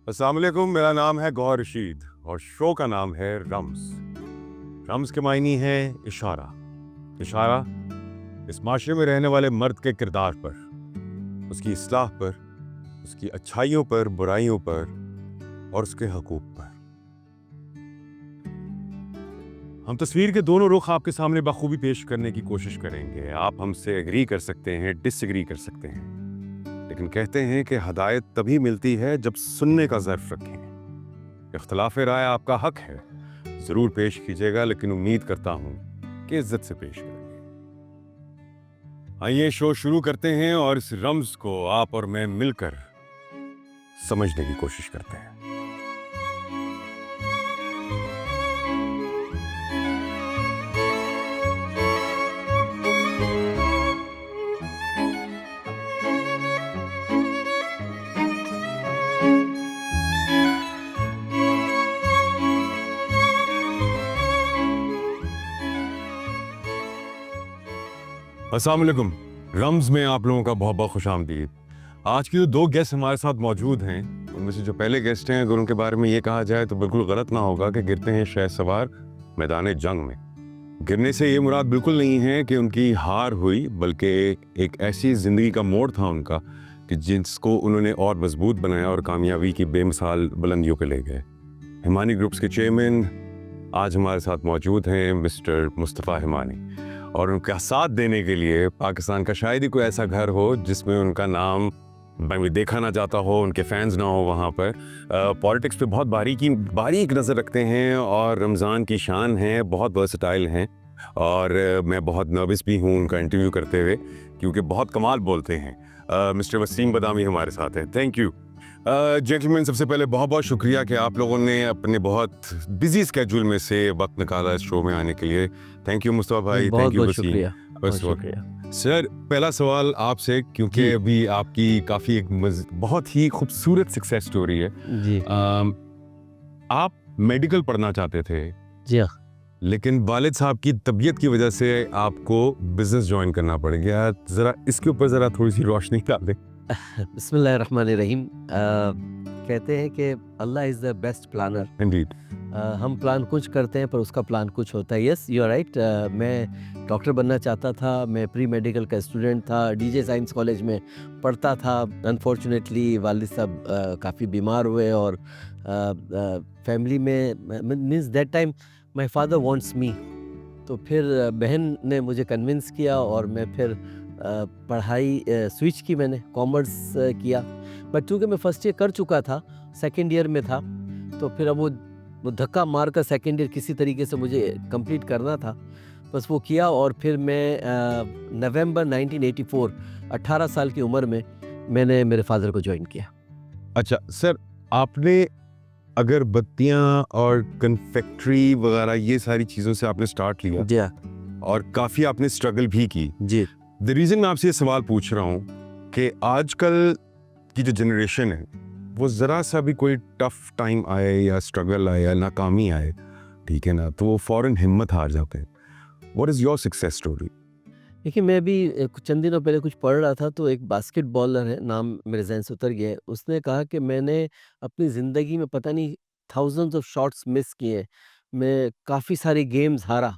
अस्सलाम वालेकुम, मेरा नाम है गौहर रशीद और शो का नाम है रम्स। रम्स के मायने है इशारा। इशारा इस माशरे में रहने वाले मर्द के किरदार पर, उसकी इस्लाह पर, उसकी अच्छाइयों पर, बुराइयों पर और उसके हकूक पर। हम तस्वीर के दोनों रुख आपके सामने बखूबी पेश करने की कोशिश करेंगे। आप हमसे एग्री कर सकते हैं, डिसएग्री कर सकते हैं, लेकिन कहते हैं कि हदायत तभी मिलती है जब सुनने का ज़र्फ रखें। इख्तिलाफ राय आपका हक है, ज़रूर पेश कीजिएगा, लेकिन उम्मीद करता हूं कि इज्जत से पेश करेंगे। आइए शो शुरू करते हैं और इस रम्ज को आप और मैं मिलकर समझने की कोशिश करते हैं। अस्सलाम वालेकुम। रम्ज में आप लोगों का बहुत बहुत खुशामदीद। आज की जो दो गेस्ट हमारे साथ मौजूद हैं, उनमें से जो पहले गेस्ट हैं, अगर उनके बारे में ये कहा जाए तो बिल्कुल गलत ना होगा कि गिरते हैं शह सवार मैदान जंग में। गिरने से ये मुराद बिल्कुल नहीं है कि उनकी हार हुई, बल्कि एक ऐसी ज़िंदगी का मोड़ था उनका कि जिसको उन्होंने और मजबूत बनाया और कामयाबी की बेमिसाल बुलंदियों पे ले गए। हिमानी ग्रुप्स के चेयरमैन आज हमारे साथ मौजूद हैं, मिस्टर मुस्तफ़ा हिमानी, और उनका साथ देने के लिए पाकिस्तान का शायद ही कोई ऐसा घर हो जिसमें उनका नाम मैं भी देखा ना जाता हो, उनके फैंस ना हो वहाँ पर। पॉलिटिक्स पे बहुत बारीक नज़र रखते हैं और रमज़ान की शान है, बहुत वर्सटाइल हैं। और मैं बहुत नर्वस भी हूँ उनका इंटरव्यू करते हुए, क्योंकि बहुत कमाल बोलते हैं। मिस्टर वसीम बदामी हमारे साथ हैं। Thank you gentleman. सबसे पहले बहुत बहुत शुक्रिया कि आप लोगों ने अपने बहुत बिजी स्केड्यूल में से वक्त निकाला इस शो में आने के लिए। थैंक यू मुस्तफा भाई, बहुत थैंक यू बहुत वसीम। शुक्रिया, बहुत बस शुक्रिया। सर, पहला सवाल आपसे, क्योंकि जी अभी आपकी काफ़ी बहुत ही खूबसूरत सक्सेस स्टोरी है। जी अम, आप मेडिकल पढ़ना चाहते थे, जी हाँ। लेकिन वालिद साहब की तबीयत की वजह से आपको बिजनेस ज्वाइन करना पड़ गया। ज़रा इसके ऊपर ज़रा थोड़ी सी रोशनी डाल दें। बिस्मिल्लाहिर्रहमानिर्रहीम। कहते हैं कि Allah is the best planner. Indeed. हम प्लान कुछ करते हैं पर उसका प्लान कुछ होता है। Yes, you are right. मैं डॉक्टर बनना चाहता था, मैं प्री मेडिकल का स्टूडेंट था, डीजे साइंस कॉलेज में पढ़ता था। अनफॉर्चुनेटली वालिद साहब काफ़ी बीमार हुए और फैमिली में means that time my father wants मी। तो फिर बहन ने मुझे कन्विंस किया और मैं फिर पढ़ाई स्विच की, मैंने कॉमर्स किया। बट चूँकि मैं फर्स्ट ईयर कर चुका था, सेकंड ईयर में था, तो फिर अब वो धक्का मार कर सेकंड ईयर किसी तरीके से मुझे कंप्लीट करना था। बस वो किया और फिर मैं नवंबर 1984 18 साल की उम्र में मैंने मेरे फादर को ज्वाइन किया। अच्छा सर, आपने अगरबत्तियाँ और कन्फेक्ट्री वगैरह ये सारी चीज़ों से आपने स्टार्ट लिया जी हाँ। और काफ़ी आपने स्ट्रगल भी की। जी द रीज़न मैं आपसे ये सवाल पूछ रहा हूँ कि आजकल की जो जनरेशन है, वो ज़रा सा भी कोई टफ टाइम आए या स्ट्रगल आए या नाकामी आए, ठीक है ना, तो वो फ़ौरन हिम्मत हार जाते हैं। What is your success story? देखिए, मैं भी कुछ चंद दिनों पहले कुछ पढ़ रहा था, तो एक बास्केटबॉलर है, नाम मेरे ज़हन से उतर गया है, उसने कहा कि मैंने अपनी ज़िंदगी में पता नहीं थाउज़ेंड्स ऑफ शॉट्स मिस किए, मैं काफ़ी सारे गेम्स हारा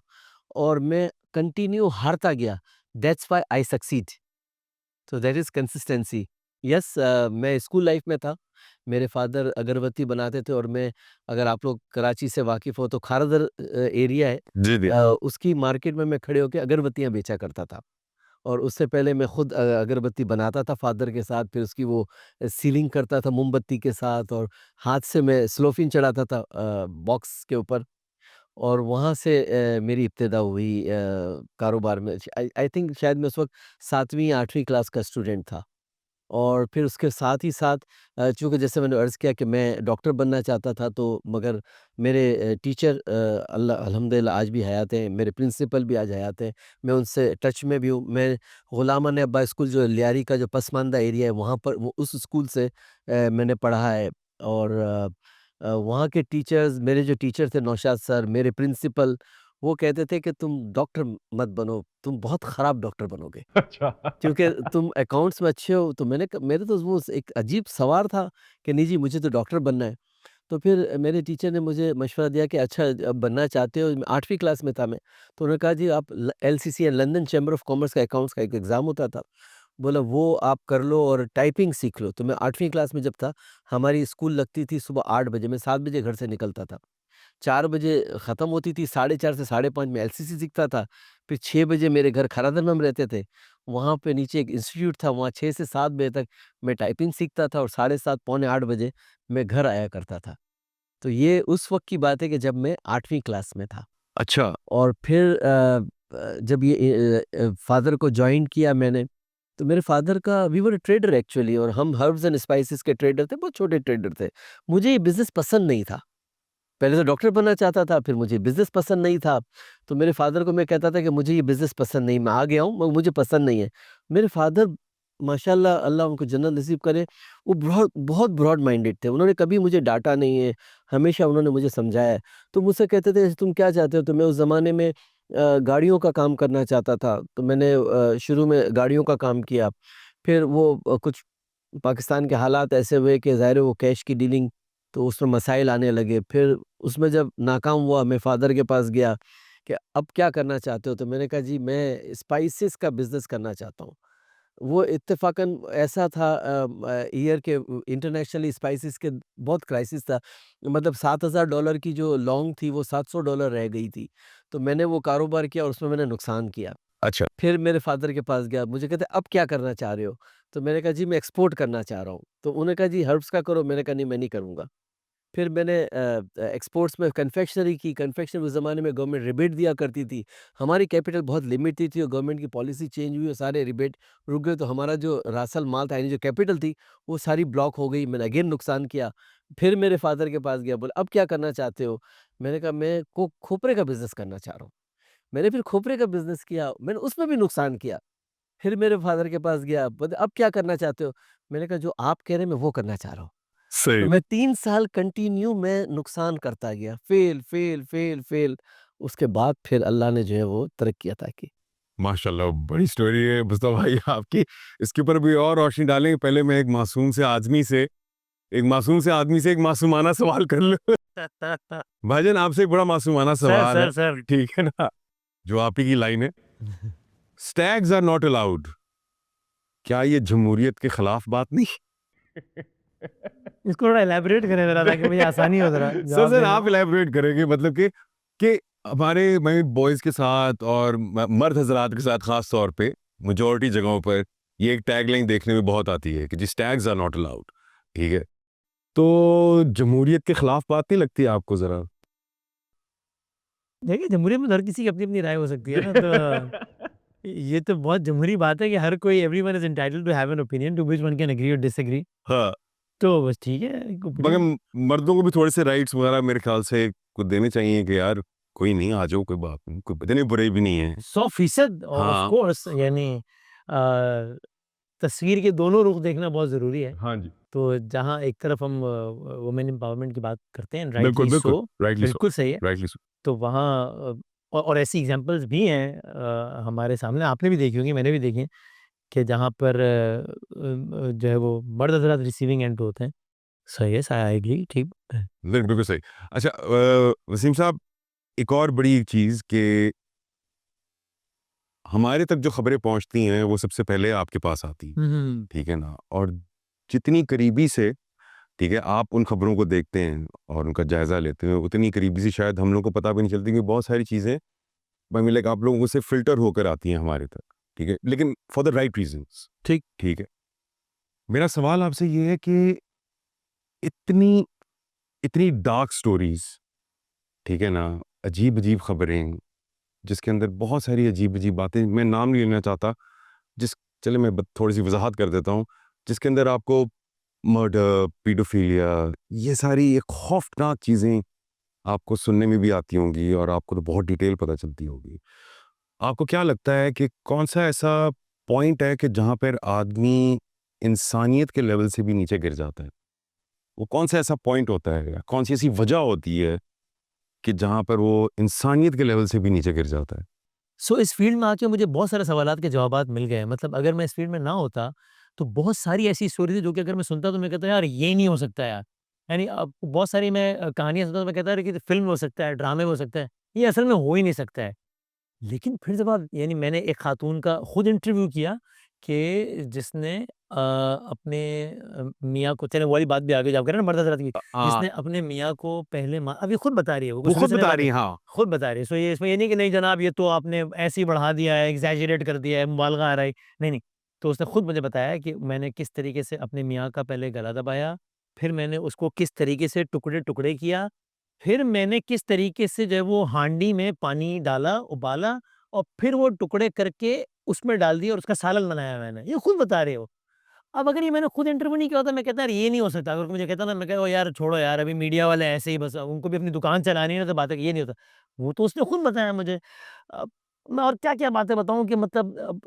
और मैं कंटिन्यू हारता गया, दैट्स व्हाई आई सक्सीड। तो दैट इज़ कंसिस्टेंसी। यस, मैं स्कूल लाइफ में था, मेरे फादर अगरबत्ती बनाते थे और मैं, अगर आप लोग कराची से वाकिफ़ हो तो खारदर एरिया है, जी जी। उसकी मार्केट में मैं खड़े होके अगरबत्तियाँ बेचा करता था। और उससे पहले मैं खुद अगरबत्ती बनाता था फादर के साथ, फिर उसकी वो सीलिंग करता था मोमबत्ती के साथ और हाथ से मैं स्लोफिन चढ़ाता था बॉक्स के ऊपर। और वहाँ से मेरी इब्तिदा हुई कारोबार में। आई आई थिंक शायद मैं उस वक़्त 7वीं 8वीं क्लास का स्टूडेंट था। और फिर उसके साथ ही साथ चूँकि जैसे मैंने अर्ज़ किया कि मैं डॉक्टर बनना चाहता था, तो मगर मेरे टीचर अल्लाह अल्हम्दुलिल्लाह आज भी हयात हैं, मेरे प्रिंसिपल भी आज हयात हैं, मैं उनसे टच में भी हूँ। मैं गुलाम अब्बा स्कूल जो लियारी का जो पसमानदा एरिया है वहाँ पर, वो उस स्कूल से मैंने पढ़ा है। और वहाँ के टीचर्स, मेरे जो टीचर थे नौशाद सर, मेरे प्रिंसिपल, वो कहते थे कि तुम डॉक्टर मत बनो, तुम बहुत ख़राब डॉक्टर बनोगे। अच्छा। क्योंकि तुम अकाउंट्स में अच्छे हो। तो मेरे तो वो एक अजीब सवाल था कि नहीं जी मुझे तो डॉक्टर बनना है। तो फिर मेरे टीचर ने मुझे मशवरा दिया कि अच्छा अब बनना चाहते हो? 8वीं क्लास में था मैं। तो उन्होंने कहा जी आप LCC London chamber of commerce का अकाउंट्स का एक एग्ज़ाम होता था। बोला वो आप कर लो और टाइपिंग सीख लो। तो मैं 8वीं क्लास में जब था, हमारी स्कूल लगती थी सुबह 8 बजे, मैं 7 बजे घर से निकलता था। 4 बजे ख़त्म होती थी, 4:30 से 5:30 में एलसीसी सीखता था। फिर 6 बजे मेरे घर खरादर में हम रहते थे। वहाँ पे नीचे एक इंस्टीट्यूट था, वहाँ 6 से 7 बजे तक मैं टाइपिंग सीखता था और 7:30 पौने 8 बजे मैं घर आया करता था। तो ये उस वक़्त की बात है कि जब मैं 8वीं क्लास में था। अच्छा। और फिर जब ये फ़ादर को जॉइन किया मैंने, तो मेरे फ़ादर का we were a trader actually, और हम हर्ब्स एंड स्पाइसेस के ट्रेडर थे, बहुत छोटे ट्रेडर थे। मुझे ये बिज़नेस पसंद नहीं था। पहले तो डॉक्टर बनना चाहता था, फिर मुझे बिज़नेस पसंद नहीं था। तो मेरे फ़ादर को मैं कहता था कि मुझे ये बिज़नेस पसंद नहीं, मैं आ गया हूँ मगर मुझे पसंद नहीं है। मेरे फ़ादर माशाअल्लाह, अल्लाह उनको जन्नत नसीब करे, वो बहुत बहुत ब्रॉड माइंडेड थे। उन्होंने कभी मुझे डाँटा नहीं है, हमेशा उन्होंने मुझे समझाया है। तो मुझसे कहते थे तुम क्या चाहते हो? तो मैं उस ज़माने में गाड़ियों का काम करना चाहता था। तो मैंने शुरू में गाड़ियों का काम किया। फिर वो कुछ पाकिस्तान के हालात ऐसे हुए कि ज़ाहिर है वो कैश की डीलिंग, तो उसमें मसाइल आने लगे। फिर उसमें जब नाकाम हुआ, मैं फ़ादर के पास गया कि अब क्या करना चाहते हो? तो मैंने कहा जी मैं स्पाइसेस का बिज़नेस करना चाहता हूँ। वो इत्तेफ़ाक़न ऐसा था ईयर के इंटरनेशनली स्पाइसेस के बहुत क्राइसिस था। मतलब $7,000 की जो लौंग थी वो $700 रह गई थी। तो मैंने वो कारोबार किया और उसमें मैंने नुकसान किया। अच्छा। फिर मेरे फ़ादर के पास गया, मुझे कहते अब क्या करना चाह रहे हो? तो मैंने कहा जी मैं एक्सपोर्ट करना चाह रहा हूँ। तो उन्होंने कहा जी हर्ब्स का करो, मैंने कहा नहीं मैं नहीं करूँगा। फिर मैंने एक्सपोर्ट्स में कन्फेक्शनरी की। कन्फेक्शनरी उस ज़माने में गवर्नमेंट रिबेट दिया करती थी। हमारी कैपिटल बहुत लिमिटेड थी और गवर्नमेंट की पॉलिसी चेंज हुई और सारे रिबेट रुक गए। तो हमारा जो रासल माल था यानी जो कैपिटल थी वो सारी ब्लॉक हो गई। मैंने अगेन नुकसान किया। फिर मेरे फ़ादर के पास गया, बोले अब क्या करना चाहते हो? मैंने कहा मैं को खोपरे का बिज़नेस करना चाह रहा हूँ। मैंने फिर खोपरे का बिज़नेस किया, मैंने उसमें भी नुकसान किया। फिर मेरे फ़ादर के पास गया, बोले अब क्या करना चाहते हो? मैंने कहा जो आप कह रहे हैं मैं वो करना चाह रहा हूँ। तो सही। मैं 3 साल कंटिन्यू मैं नुकसान करता गया, फ़ेल, फ़ेल, फ़ेल, फ़ेल। उसके बाद फिर अल्लाह ने जो है वो तरक्की अता की। माशाल्लाह, बड़ी स्टोरी है मुस्तफ़ा भाई आपकी। इसके ऊपर भी और रोशनी डालेंगे। पहले मैं एक मासूमाना सवाल कर लूँ। भाईजान आपसे एक बड़ा मासूमाना सर सवाल है, सर सर ठीक है ना? जो आप ही की लाइन है, स्टैग्स आर नॉट अलाउड। क्या ये जमहूरियत के खिलाफ बात नहीं? इसको थोड़ा एलैबोरेट करें ज़रा ताकि मुझे आसानी हो ज़रा सर जवाब सर देने आप में। इलैबोरेट करेंगे, मतलब कि हमारे मैं बॉयज़ के साथ और मर्द हज़रात के साथ ख़ास तौर पे मेजॉरिटी जगहों पर ये एक टैगलाइन देखने में बहुत आती है कि जी स्टैग्स आर नॉट अलाउड, ठीक है? तो जमहूरियत के खिलाफ बात नहीं लगती आपको ज़रा? देखिए, जमहूरियत में तो हर किसी की अपनी-अपनी राय हो सकती है ना, तो ये तो बहुत जमहूरी बात है कि हर कोई everyone is entitled to have an opinion to which one can agree और डिसएग्री। हाँ, तो बस ठीक है, एक मगर ओपिनियन। मर्दों को भी थोड़े से राइट्स वगैरह मेरे ख्याल से कुछ देने चाहिए कि यार कोई नहीं, आ जाओ, कोई बात नहीं, कोई इतने बुरे भी नहीं है। 100% ऑफ हाँ, कोर्स, यानी अ, तस्वीर के दोनों रुख देखना बहुत ज़रूरी है। हाँ जी। तो जहाँ एक तरफ हम वुमेन एम्पावरमेंट की बात करते हैं, बिल्कुल, राइटली बिल्कुल, सो, राइटली सो, बिल्कुल सही है। Rightly so. तो वहाँ और ऐसी एग्ज़ाम्पल्स भी हैं हमारे सामने, आपने भी देखी होंगी, मैंने भी देखी हैं कि जहाँ पर जो है वो मर्द हज़रात रिसीविंग एंड पे होते हैं। सो येस आई एग्री, ठीक है। नहीं, बिल्कुल सही। अच्छा, वसीम साहब, एक और बड़ी चीज़ कि हमारे तक जो खबरें पहुँचती हैं, वो सबसे पहले आपके पास आती हैं, हुँ, हुँ। ठीक है ना? और जितनी करीबी से, ठीक है, आप उन खबरों को देखते हैं और उनका जायज़ा लेते हैं, उतनी करीबी से शायद हम लोग को पता भी नहीं चलती कि बहुत सारी चीज़ें आई मीन लाइक आप लोगों से फ़िल्टर होकर आती हैं हमारे तक, ठीक है? लेकिन फॉर द राइट रीज़न्स, ठीक। ठीक है? मेरा सवाल आपसे ये है कि इतनी इतनी डार्क स्टोरीज़, ठीक है ना? अजीब-अजीब खबरें, जिसके अंदर बहुत सारी अजीब-अजीब बातें, मैं नाम नहीं लेना चाहता, जिस चलिए मैं थोड़ी-सी वज़ाहत कर देता हूँ, जिसके अंदर आपको मर्डर, पीडोफिलिया, ये सारी ये खौफ़नाक चीज़ें आपको सुनने में भी आती होंगी और आपको तो बहुत डिटेल पता चलती होगी। आपको क्या लगता है कि कौन-सा ऐसा पॉइंट है कि जहाँ पर आदमी इंसानियत के लेवल से भी नीचे गिर जाता है? वो कौन-सा ऐसा पॉइंट होता है या कौन-सी ऐसी वजह होती है कि जहाँ पर वो इंसानियत के लेवल से भी नीचे गिर जाता है? सो इस फील्ड में आके मुझे बहुत सारे सवालात के जवाबात मिल गए। मतलब अगर मैं इस फील्ड में ना होता, तो बहुत सारी ऐसी स्टोरी थी जो कि अगर मैं सुनता तो मैं कहता यार ये नहीं हो सकता यार। यानी बहुत सारी मैं कहानियाँ सुनता तो मैं कहता यार कि फ़िल्म हो सकता है, ड्रामे हो सकता है, ये असल में हो ही नहीं सकता है। लेकिन फिर जब आप यानी मैंने एक खातून का खुद इंटरव्यू किया कि जिसने अपने मियाँ को, चलिए वो वाली बात भी आ गई जो आप कह रहे हैं ना मर्द हज़रात की, हाँ, जिसने अपने मियाँ को पहले अब ये खुद बता रही है, वो वो सुनने खुद सुनाई बता बात रही नहीं, हैं, हाँ। खुद बता रही है। सो ये इसमें ये नहीं कि नहीं जनाब ये तो आपने ऐसे ही बढ़ा दिया है, एग्ज़ैजरेट कर दिया है, मुबालगा आ रहा है। नहीं, नहीं। तो उसने खुद मुझे बताया कि मैंने किस तरीके से अपने मियाँ का पहले गला दबाया, फिर मैंने उसको किस तरीके से टुकड़े-टुकड़े किया, फिर मैंने किस तरीके से जो है वो हांडी में पानी डाला, उबाला और फिर वो टुकड़े करके उसमें डाल दिए और उसका सालन बनाया मैंने। ये खुद बता रहे हो। अब अगर ये मैंने खुद इंटरव्यू नहीं किया होता मैं कहता यार ये नहीं हो सकता। अगर मुझे कहता ना मैं कहता यार छोड़ो यार अभी मीडिया वाले ऐसे ही बस उनको भी अपनी दुकान चलानी है ना तो बात है कि ये नहीं होता। वो तो उसने खुद बताया मुझे। अब मैं और क्या-क्या बातें बताऊँ कि मतलब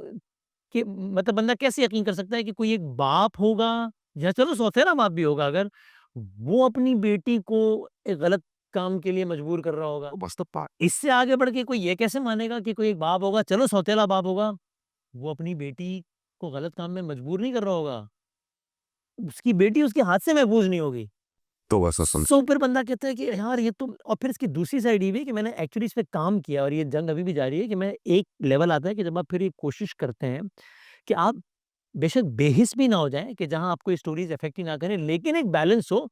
कि मतलब बंदा कैसे यकीन कर सकता है कि कोई एक बाप होगा या चलो सौतेला बाप भी होगा अगर, वो अपनी बेटी को एक गलत काम के लिए मजबूर कर रहा होगा। तो बस तो पा इससे आगे बढ़ के कोई ये कैसे मानेगा कि कोई एक बाप होगा, चलो सौतेला बाप होगा, वो अपनी बेटी को गलत काम में मजबूर नहीं कर रहा होगा। उसकी बेटी उसके हाथ से महफूज़ नहीं होगी। तो बस सुन सो फिर बंदा कहता है कि यार ये तो, और फिर इसकी दूसरी साइड ये भी है कि मैंने एक्चुअली इस पे काम किया और ये जंग अभी भी जारी है कि मैं एक लेवल आता है कि जब आप फिर ये कोशिश करते हैं कि आप बेशक बेहिस भी ना हो जाएँ कि जहाँ आपको स्टोरीज़ अफ़ेक्ट ही ना करें, लेकिन एक बैलेंस हो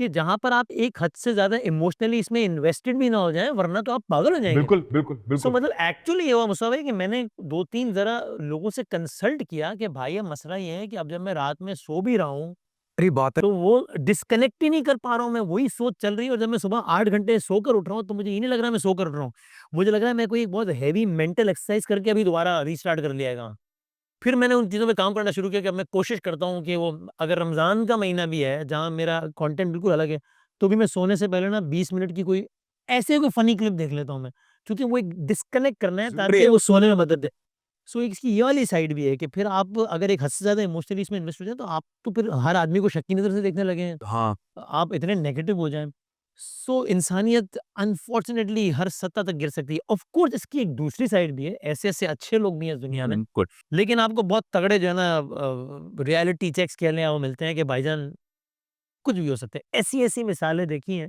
कि जहाँ पर आप एक हद से ज़्यादा इमोशनली इसमें इन्वेस्टेड भी ना हो जाएँ, वरना तो आप पागल हो जाएँगे। बिल्कुल, बिल्कुल, सो बिल्कुल। मतलब एक्चुअली ये हुआ मुसावा है कि मैंने 2-3 ज़रा लोगों से कंसल्ट किया कि भाई अब मसला ये है कि अब जब मैं रात में सो भी रहा हूँ, अरे बात है। तो वो डिस्कनेक्ट ही नहीं कर पा रहा हूँ मैं, वही सोच चल रही है और जब मैं सुबह 8 घंटे सोकर उठ रहा हूँ, तो मुझे ये नहीं लग रहा मैं सोकर उठ रहा हूँ। मुझे लग रहा है मैं कोई एक बहुत हेवी मेंटल एक्सरसाइज करके अभी दोबारा रीस्टार्ट कर लिया है काम। फिर मैंने उन चीज़ों पे काम करना शुरू किया कि अब मैं कोशिश करता हूँ कि वो अगर रमज़ान का महीना भी है, जहाँ मेरा कंटेंट बिल्कुल अलग है, तो भी मैं सोने से पहले ना 20 मिनट की कोई ऐसे कोई फ़नी क्लिप देख लेता हूँ मैं। क्योंकि वो एक डिस्कनेक्ट करना है अरे ताकि वो सोने में मदद दे। सो इसकी ये वाली साइड भी है कि फिर आप अगर एक हद से ज़्यादा इमोशनली इसमें इन्वेस्ट हो जाएँ, तो आप तो फिर हर आदमी को शक की नज़र से देखने लगे हैं। हाँ, आप इतने नेगेटिव हो जाएँ। सो इंसानियत अनफॉर्चुनेटली हर सतह तक गिर सकती है। ऑफ़ कोर्स इसकी एक दूसरी साइड भी है, ऐसे-ऐसे अच्छे लोग भी हैं इस दुनिया में। गुड। लेकिन आपको बहुत तगड़े जो है ना रियलिटी चेक्स कह लें वो मिलते हैं कि भाईजान कुछ भी हो सकता है। ऐसी-ऐसी मिसालें देखी हैं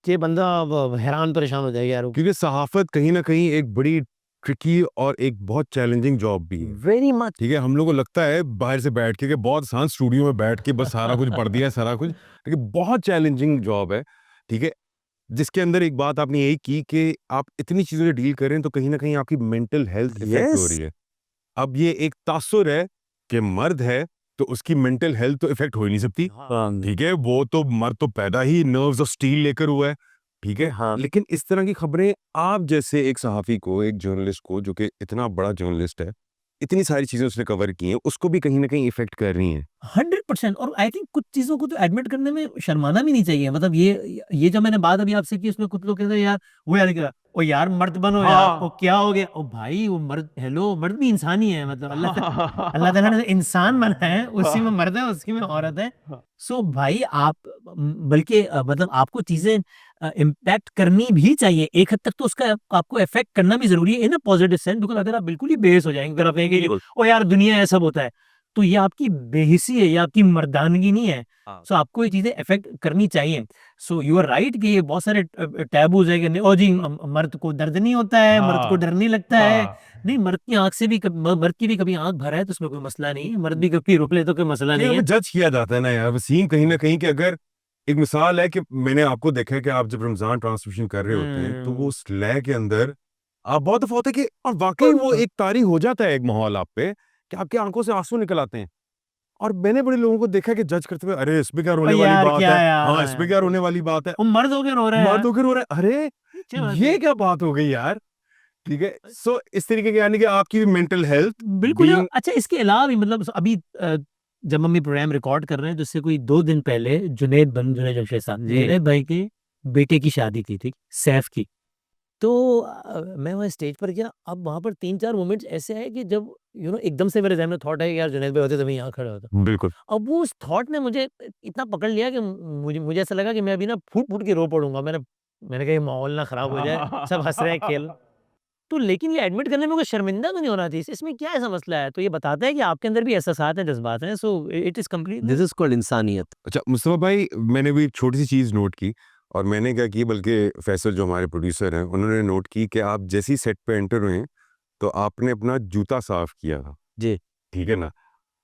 कि बंदा अब हैरान परेशान हो जाएगा यार। क्योंकि सहाफ़त कहीं न कहीं एक बड़ी ट्रिकी और एक बहुत चैलेंजिंग जॉब भी है। Very much. ठीक है, हम लोग को लगता है बाहर से बैठ के कि बहुत आसान स्टूडियो में बैठ के बस सारा कुछ पढ़ दिया है, सारा कुछ। लेकिन बहुत चैलेंजिंग जॉब है, ठीक है? जिसके अंदर एक बात आपने यही की कि आप इतनी चीज़ों से डील कर रहे हैं, तो कहीं न कहीं आपकी मेंटल हेल्थ इफ़ेक्ट हो रही यस। है। अब ये एक तासुर है कि मर्द है, तो उसकी मेंटल हेल्थ तो इफ़ेक्ट हो ही नहीं सकती। हाँ। ठीक है, वो तो मर्द तो पैदा ही नर्व्स ऑफ स्टील लेकर हुआ है, ठीक है? हाँ। लेकिन इस तरह की खबरें आप जैसे एक सहाफ़ी को, एक जर्नलिस्ट को जो कि इतना बड़ा जर्नलिस्ट है, इतनी सारी चीज़ें उसने कवर की हैं, उसको भी कहीं न कहीं इफ़ेक्ट कर रही हैं। 100% और आई थिंक कुछ चीज़ों को तो एडमिट करने में शर्माना भी नहीं चाहिए। मतलब ये जो मैंने बात अभी आपसे की उसमें कुछ लोग कहते हैं यार वो यार क्या ओ यार मर्द बनो यार, ओ क्या हो गया? ओ भाई वो मर्द हेलो मर्द भी इंसान ही है मतलब अल्लाह ताला ने इंसान बनाया है, उसी में मर्द है, उसी में औरत है। सो भाई आप बल्कि मतलब आपको चीज़ें इम्पैक्ट करनी भी चाहिए। एक हद तक तो उसका आपको इफ़ेक्ट करना भी ज़रूरी है इन अ पॉज़िटिव सेंस बिकॉज़ अगर आप बिल्कुल ही बेहिस हो जाएँगे, अगर आप कहेंगे कि ओ यार दुनिया ये सब होता है, तो ये आपकी बेहिसी है, ये आपकी मर्दानगी नहीं है। हाँ। सो आपको ये चीज़ें इफ़ेक्ट करनी चाहिए। सो यू आर राइट कि ये बहुत सारे टैबूज़ हैं कि नहीं ओ जी मर्द को दर्द नहीं होता है, मर्द को डर नहीं लगता है। नहीं मर्द की आँख से भी मर्द की भी कभी आँख भर है तो उसमें कोई मसला नहीं है। मर्द भी कभी रोक ले तो कोई मसला नहीं, नहीं है। हमें जज किया जाता है ना यार, वसीम कहीं न कहीं कि अगर एक मिसाल है कि मैंने आपको देखा है कि आप जब रमज़ान ट्रांसमिशन कर रहे होते हैं, तो वो उस लय के अंदर आप बहुत दफ़ा होता है कि और वाक़ई वो एक तारी हो जाता है एक माहौल आप पे, कि आपकी आँखों से आँसू निकल आते हैं। और मैंने बड़े लोगों को देखा है कि जज करते हुए, अरे! इसमें क्या ओ रोने वाली यार बात क्या है? हाँ, इसमें यार? क्या रोने वाली बात है? वो मर्द होके रो रहा है मर्द यार। होके रो रहा है, अरे! क्या बात ये है? क्या बात हो गई यार? ठीक है, सो इस तरीके के यानी कि आपकी मेंटल हेल्थ बिल्कुल बीइंग अच्छा इसके अलावा भी मतलब अभी जब हम ये प्रोग्राम रिकॉर्ड कर रहे हैं तो इससे कोई 2 दिन पहले जुनैद जमशेद साहब जी। जुनैद भाई के बेटे की शादी थी, ठीक? सैफ की। तो मैं वहाँ स्टेज पर गया, अब वहाँ पर 3-4 मोमेंट्स ऐसे आए कि जब एकदम से मेरे ज़हन में थॉट आया कि यार जुनैद भाई होते तो मैं यहाँ खड़ा होता। बिल्कुल। अब वो उस थॉट ने मुझे इतना पकड़ लिया कि मुझे मुझे ऐसा लगा कि मैं अभी ना फूट-फूट के रो पड़ूँगा। मैंने मैंने कहा ये माहौल ना खराब हो जाए, सब हँस रहे हैं, खेल तो लेकिन ये एडमिट करने में कोई शर्मिंदा तो नहीं होना चाहिए, इसमें क्या ऐसा मसला है? तो ये बताता है कि आपके अंदर भी एहसासात हैं, जज़्बात हैं, so it is this completely is called इंसानियत। अच्छा मुस्तफ़ा भाई, मैंने भी एक छोटी सी चीज़ नोट की, और मैंने क्या की, बल्कि फैसल जो हमारे प्रोड्यूसर हैं उन्होंने नोट की कि आप जैसे ही सेट पे एंटर हुए तो आपने अपना जूता साफ किया था, जी। ठीक है ना?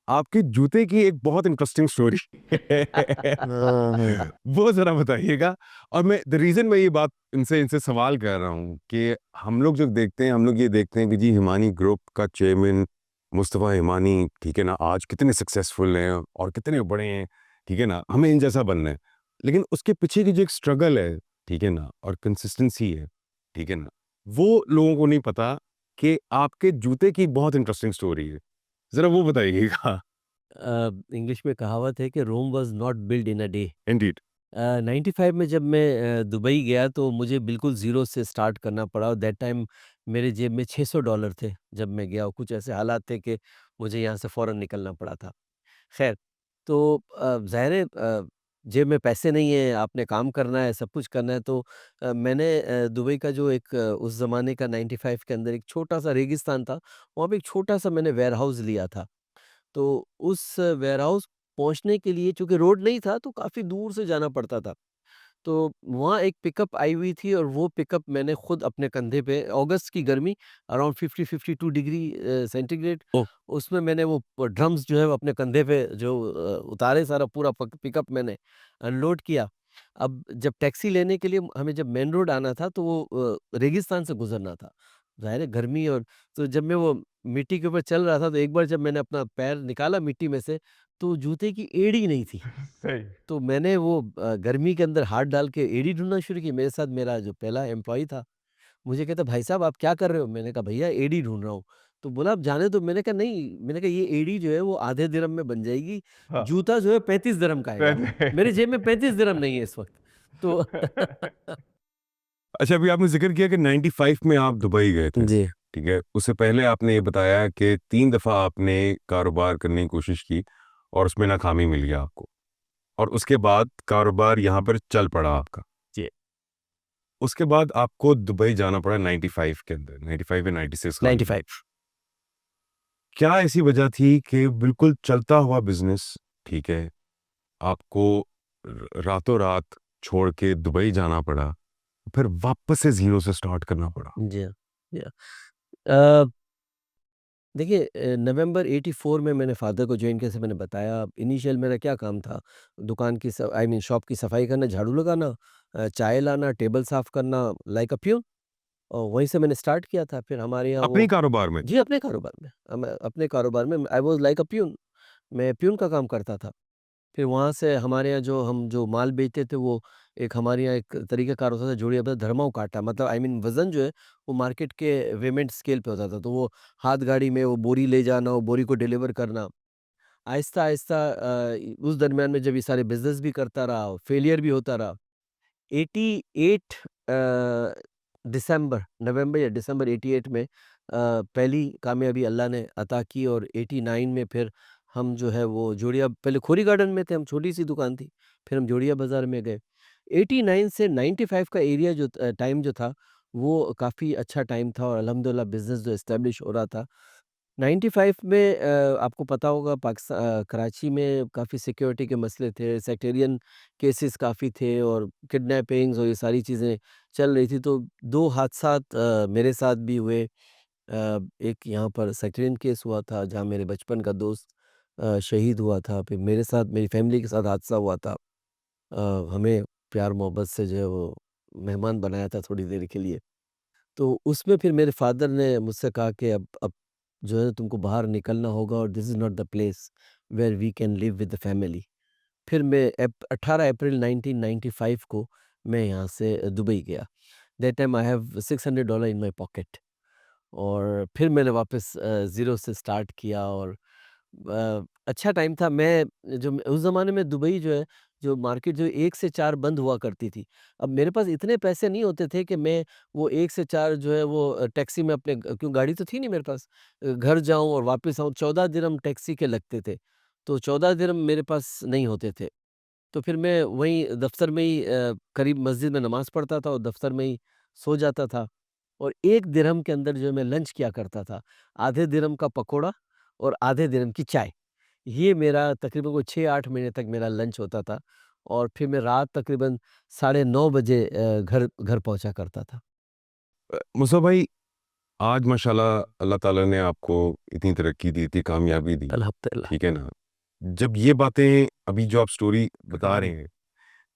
आपके जूते की एक बहुत इंटरेस्टिंग स्टोरी है। वो ज़रा बताइएगा। और मैं द रीज़न मैं ये बात इनसे इनसे सवाल कर रहा हूँ कि हम लोग जो देखते हैं, हम लोग ये देखते हैं कि जी हिमानी ग्रुप का चेयरमैन मुस्तफ़ा हिमानी, ठीक है ना, आज कितने सक्सेसफुल हैं और कितने बड़े हैं, ठीक है ना, हमें इन जैसा बनना है। लेकिन उसके पीछे की जो एक स्ट्रगल है, ठीक है ना, और कंसिस्टेंसी है, ठीक है ना, वो लोगों को नहीं पता कि आपके जूते की बहुत इंटरेस्टिंग स्टोरी है। ज़रा वो बताइएगा। इंग्लिश में कहावत है कि Rome was not built in a day. Indeed. 95 में जब मैं दुबई गया तो मुझे बिल्कुल ज़ीरो से स्टार्ट करना पड़ा और दैट टाइम मेरे जेब में $600 थे जब मैं गया और कुछ ऐसे हालात थे कि मुझे यहाँ से फ़ौरन निकलना पड़ा था। ख़ैर, तो ज़ाहिर है जेब में पैसे नहीं है, आपने काम करना है, सब कुछ करना है तो मैंने दुबई का जो एक उस ज़माने का 95 के अंदर एक छोटा-सा रेगिस्तान था, वहाँ पे एक छोटा-सा मैंने वेयरहाउस लिया था। तो उस वेयरहाउस पहुँचने के लिए चूँकि रोड नहीं था तो काफ़ी दूर से जाना पड़ता था। तो वहाँ एक पिकअप आई हुई थी और वो पिकअप मैंने खुद अपने कंधे पे अगस्त की गर्मी अराउंड 50-52 डिग्री सेंटीग्रेड ओह! उसमें मैंने वो ड्रम्स जो है वो अपने कंधे पे जो उतारे सारा पूरा पिकअप मैंने अनलोड किया। अब जब टैक्सी लेने के लिए हमें जब मेन रोड आना था तो वो रेगिस्तान से गुजरना था। ज़ाहिर है गर्मी और तो जब मैं वो मिट्टी के ऊपर चल रहा था तो एक बार जब मैंने अपना पैर निकाला मिट्टी में से तो जूते की एड़ी नहीं थी। सही। तो मैंने वो गर्मी के अंदर हाथ डाल के एड़ी ढूँढना शुरू की। मेरे साथ मेरा जो पहला एम्प्लॉयी था, मुझे कहता, "भाई साहब आप क्या कर रहे हो?" मैंने कहा, "भैया एड़ी ढूँढ रहा हूँ।" तो बोला, "आप जाने दो।" मैंने कहा, "नहीं।" मैंने कहा, "ये एड़ी जो है वो आधे दिरहम में बन जाएगी, हाँ। जूता जो है 35 दिरहम का आएगा।" मेरे जेब में 35 दिरहम नहीं है इस वक़्त। तो अच्छा, अभी आपने ज़िक्र किया कि 95 में आप दुबई गए थे, जी। ठीक है? उससे पहले आपने ये बताया कि 3 दफ़ा आपने कारोबार करने की कोशिश की और उसमें नाकामी मिल गया आपको, और उसके बाद कारोबार यहाँ पर चल पड़ा आपका। जी, उसके बाद आपको दुबई जाना पड़ा 95 के अंदर, 95 या 96 का नहीं। 95 क्या ऐसी वजह थी कि बिल्कुल चलता हुआ बिज़नेस, ठीक है, आपको रातों-रात छोड़ के दुबई जाना पड़ा, फिर वापस से ज़ीरो से स्टार्ट करना पड़ा? जी हाँ, जी हाँ। अ, देखिए नवंबर 84 में मैंने फ़ादर को जॉइन किया जैसे मैंने बताया। इनिशियल मेरा क्या काम था, दुकान की आई मीन शॉप की सफाई करना, झाड़ू लगाना, चाय लाना, टेबल साफ़ करना लाइक अ प्यून और वहीं से मैंने स्टार्ट किया था। फिर हमारे यहाँ अपने ही वो कारोबार में? जी, अपने कारोबार में। मैं अपने कारोबार में I was like a peon. मैं प्यून का काम करता था। फिर वहाँ से हमारे यहाँ जो हम जो माल बेचते थे वो एक हमारे यहाँ एक तरीक़ाकार होता था जोड़िया बस धर्माऊ काटा मतलब आई मीन वज़न जो है वो मार्केट के वेमेंट स्केल पे होता था। तो वो हाथ गाड़ी में वो बोरी ले जाना, वो बोरी को डिलीवर करना। आहिस्ता-आहिस्ता उस दरमियान में जब ये सारे बिज़नेस भी करता रहा, फेलियर भी होता रहा। 88 दिसंबर नवंबर या दिसंबर 88 में पहली कामयाबी अल्लाह ने अता की और 89 में फिर हम जो है वो जोड़िया पहले खोरी गार्डन में थे हम छोटी-सी दुकान थी, फिर हम जोड़िया बाज़ार में गए। 89 से 95 का एरिया जो टाइम जो था, वो काफ़ी अच्छा टाइम था और अल्हम्दुलिल्लाह बिज़नेस जो एस्टेब्लिश हो रहा था। 95 में आपको पता होगा कराची में काफ़ी सिक्योरिटी के मसले थे, सेक्टेरियन केसेस काफ़ी थे और किडनैपिंग्स और ये सारी चीज़ें चल रही थी। तो 2 हादसात मेरे साथ भी हुए। एक यहाँ पर सेक्टेरियन केस हुआ था जहाँ मेरे बचपन का दोस्त शहीद हुआ था। फिर मेरे साथ मेरी फैमिली के साथ हादसा हुआ था। हमें प्यार-मोहब्बत से जो है वो मेहमान बनाया था थोड़ी देर के लिए। तो उसमें फिर मेरे फ़ादर ने मुझसे कहा कि अब जो है तुमको बाहर निकलना होगा और this is not the place where we can live with the family. फिर मैं 18 अप्रैल 1995 को मैं यहाँ से दुबई गया। That time I have $600 in my pocket और फिर मैंने वापस ज़ीरो से स्टार्ट किया और अच्छा टाइम था। उस ज़माने में दुबई जो है, जो मार्केट जो 1 से 4 बंद हुआ करती थी। अब मेरे पास इतने पैसे नहीं होते थे कि मैं वो 1 से 4 जो है वो टैक्सी में अपने क्यों गाड़ी तो थी नहीं मेरे पास। घर जाऊँ और वापस आऊँ 14 दिरहम टैक्सी के लगते थे। तो 14 दिरहम मेरे पास नहीं होते थे। तो फिर मैं वहीं दफ़्तर में ही करीब मस्जिद में नमाज़ पढ़ता था और दफ़्तर में ही सो जाता था। और 1 दिरहम के अंदर जो है मैं लंच किया करता था। आधे दिरहम का पकोड़ा और आधे दिरहम की चाय। ये मेरा तकरीबन कोई 6-8 महीने तक मेरा लंच होता था और फिर मैं रात तकरीबन साढ़े 9 बजे घर घर पहुँचा करता था। मुसा भाई, आज माशाल्लाह अल्लाह ताला ने आपको इतनी तरक्की दी, इतनी कामयाबी दी, अल्हम्दुलिल्लाह। ठीक है ना? जब ये बातें अभी जो आप स्टोरी बता रहे हैं,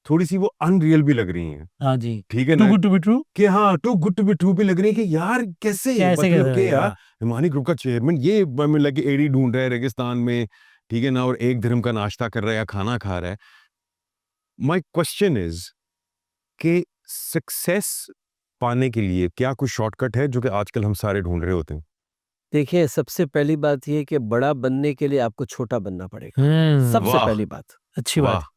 थोड़ी-सी वो अनरियल भी लग रही हैं, हाँ जी। ठीक है टू ना? Good to be true? कि हाँ, too good to be true भी लग रही है कि यार कैसे? कैसे मतलब कैसे कि यार हाँ। हिमानी ग्रुप का चेयरमैन ये हमें लगे एड़ी ढूँढ रहा है रेगिस्तान में, ठीक है ना? और 1 दिरहम का नाश्ता कर रहा है या खाना खा रहा है। माय क्वेश्चन इज़ कि सक्सेस पाने के लिए क्या कोई शॉर्टकट है जो कि आजकल हम सारे ढूँढ रहे होते हैं? देखिए, सबसे पहली बात ये है कि बड़ा बनने के लिए आपको छोटा बनना पड़ेगा, सबसे वाह! पहली बात। अच्छी बात वाह! है।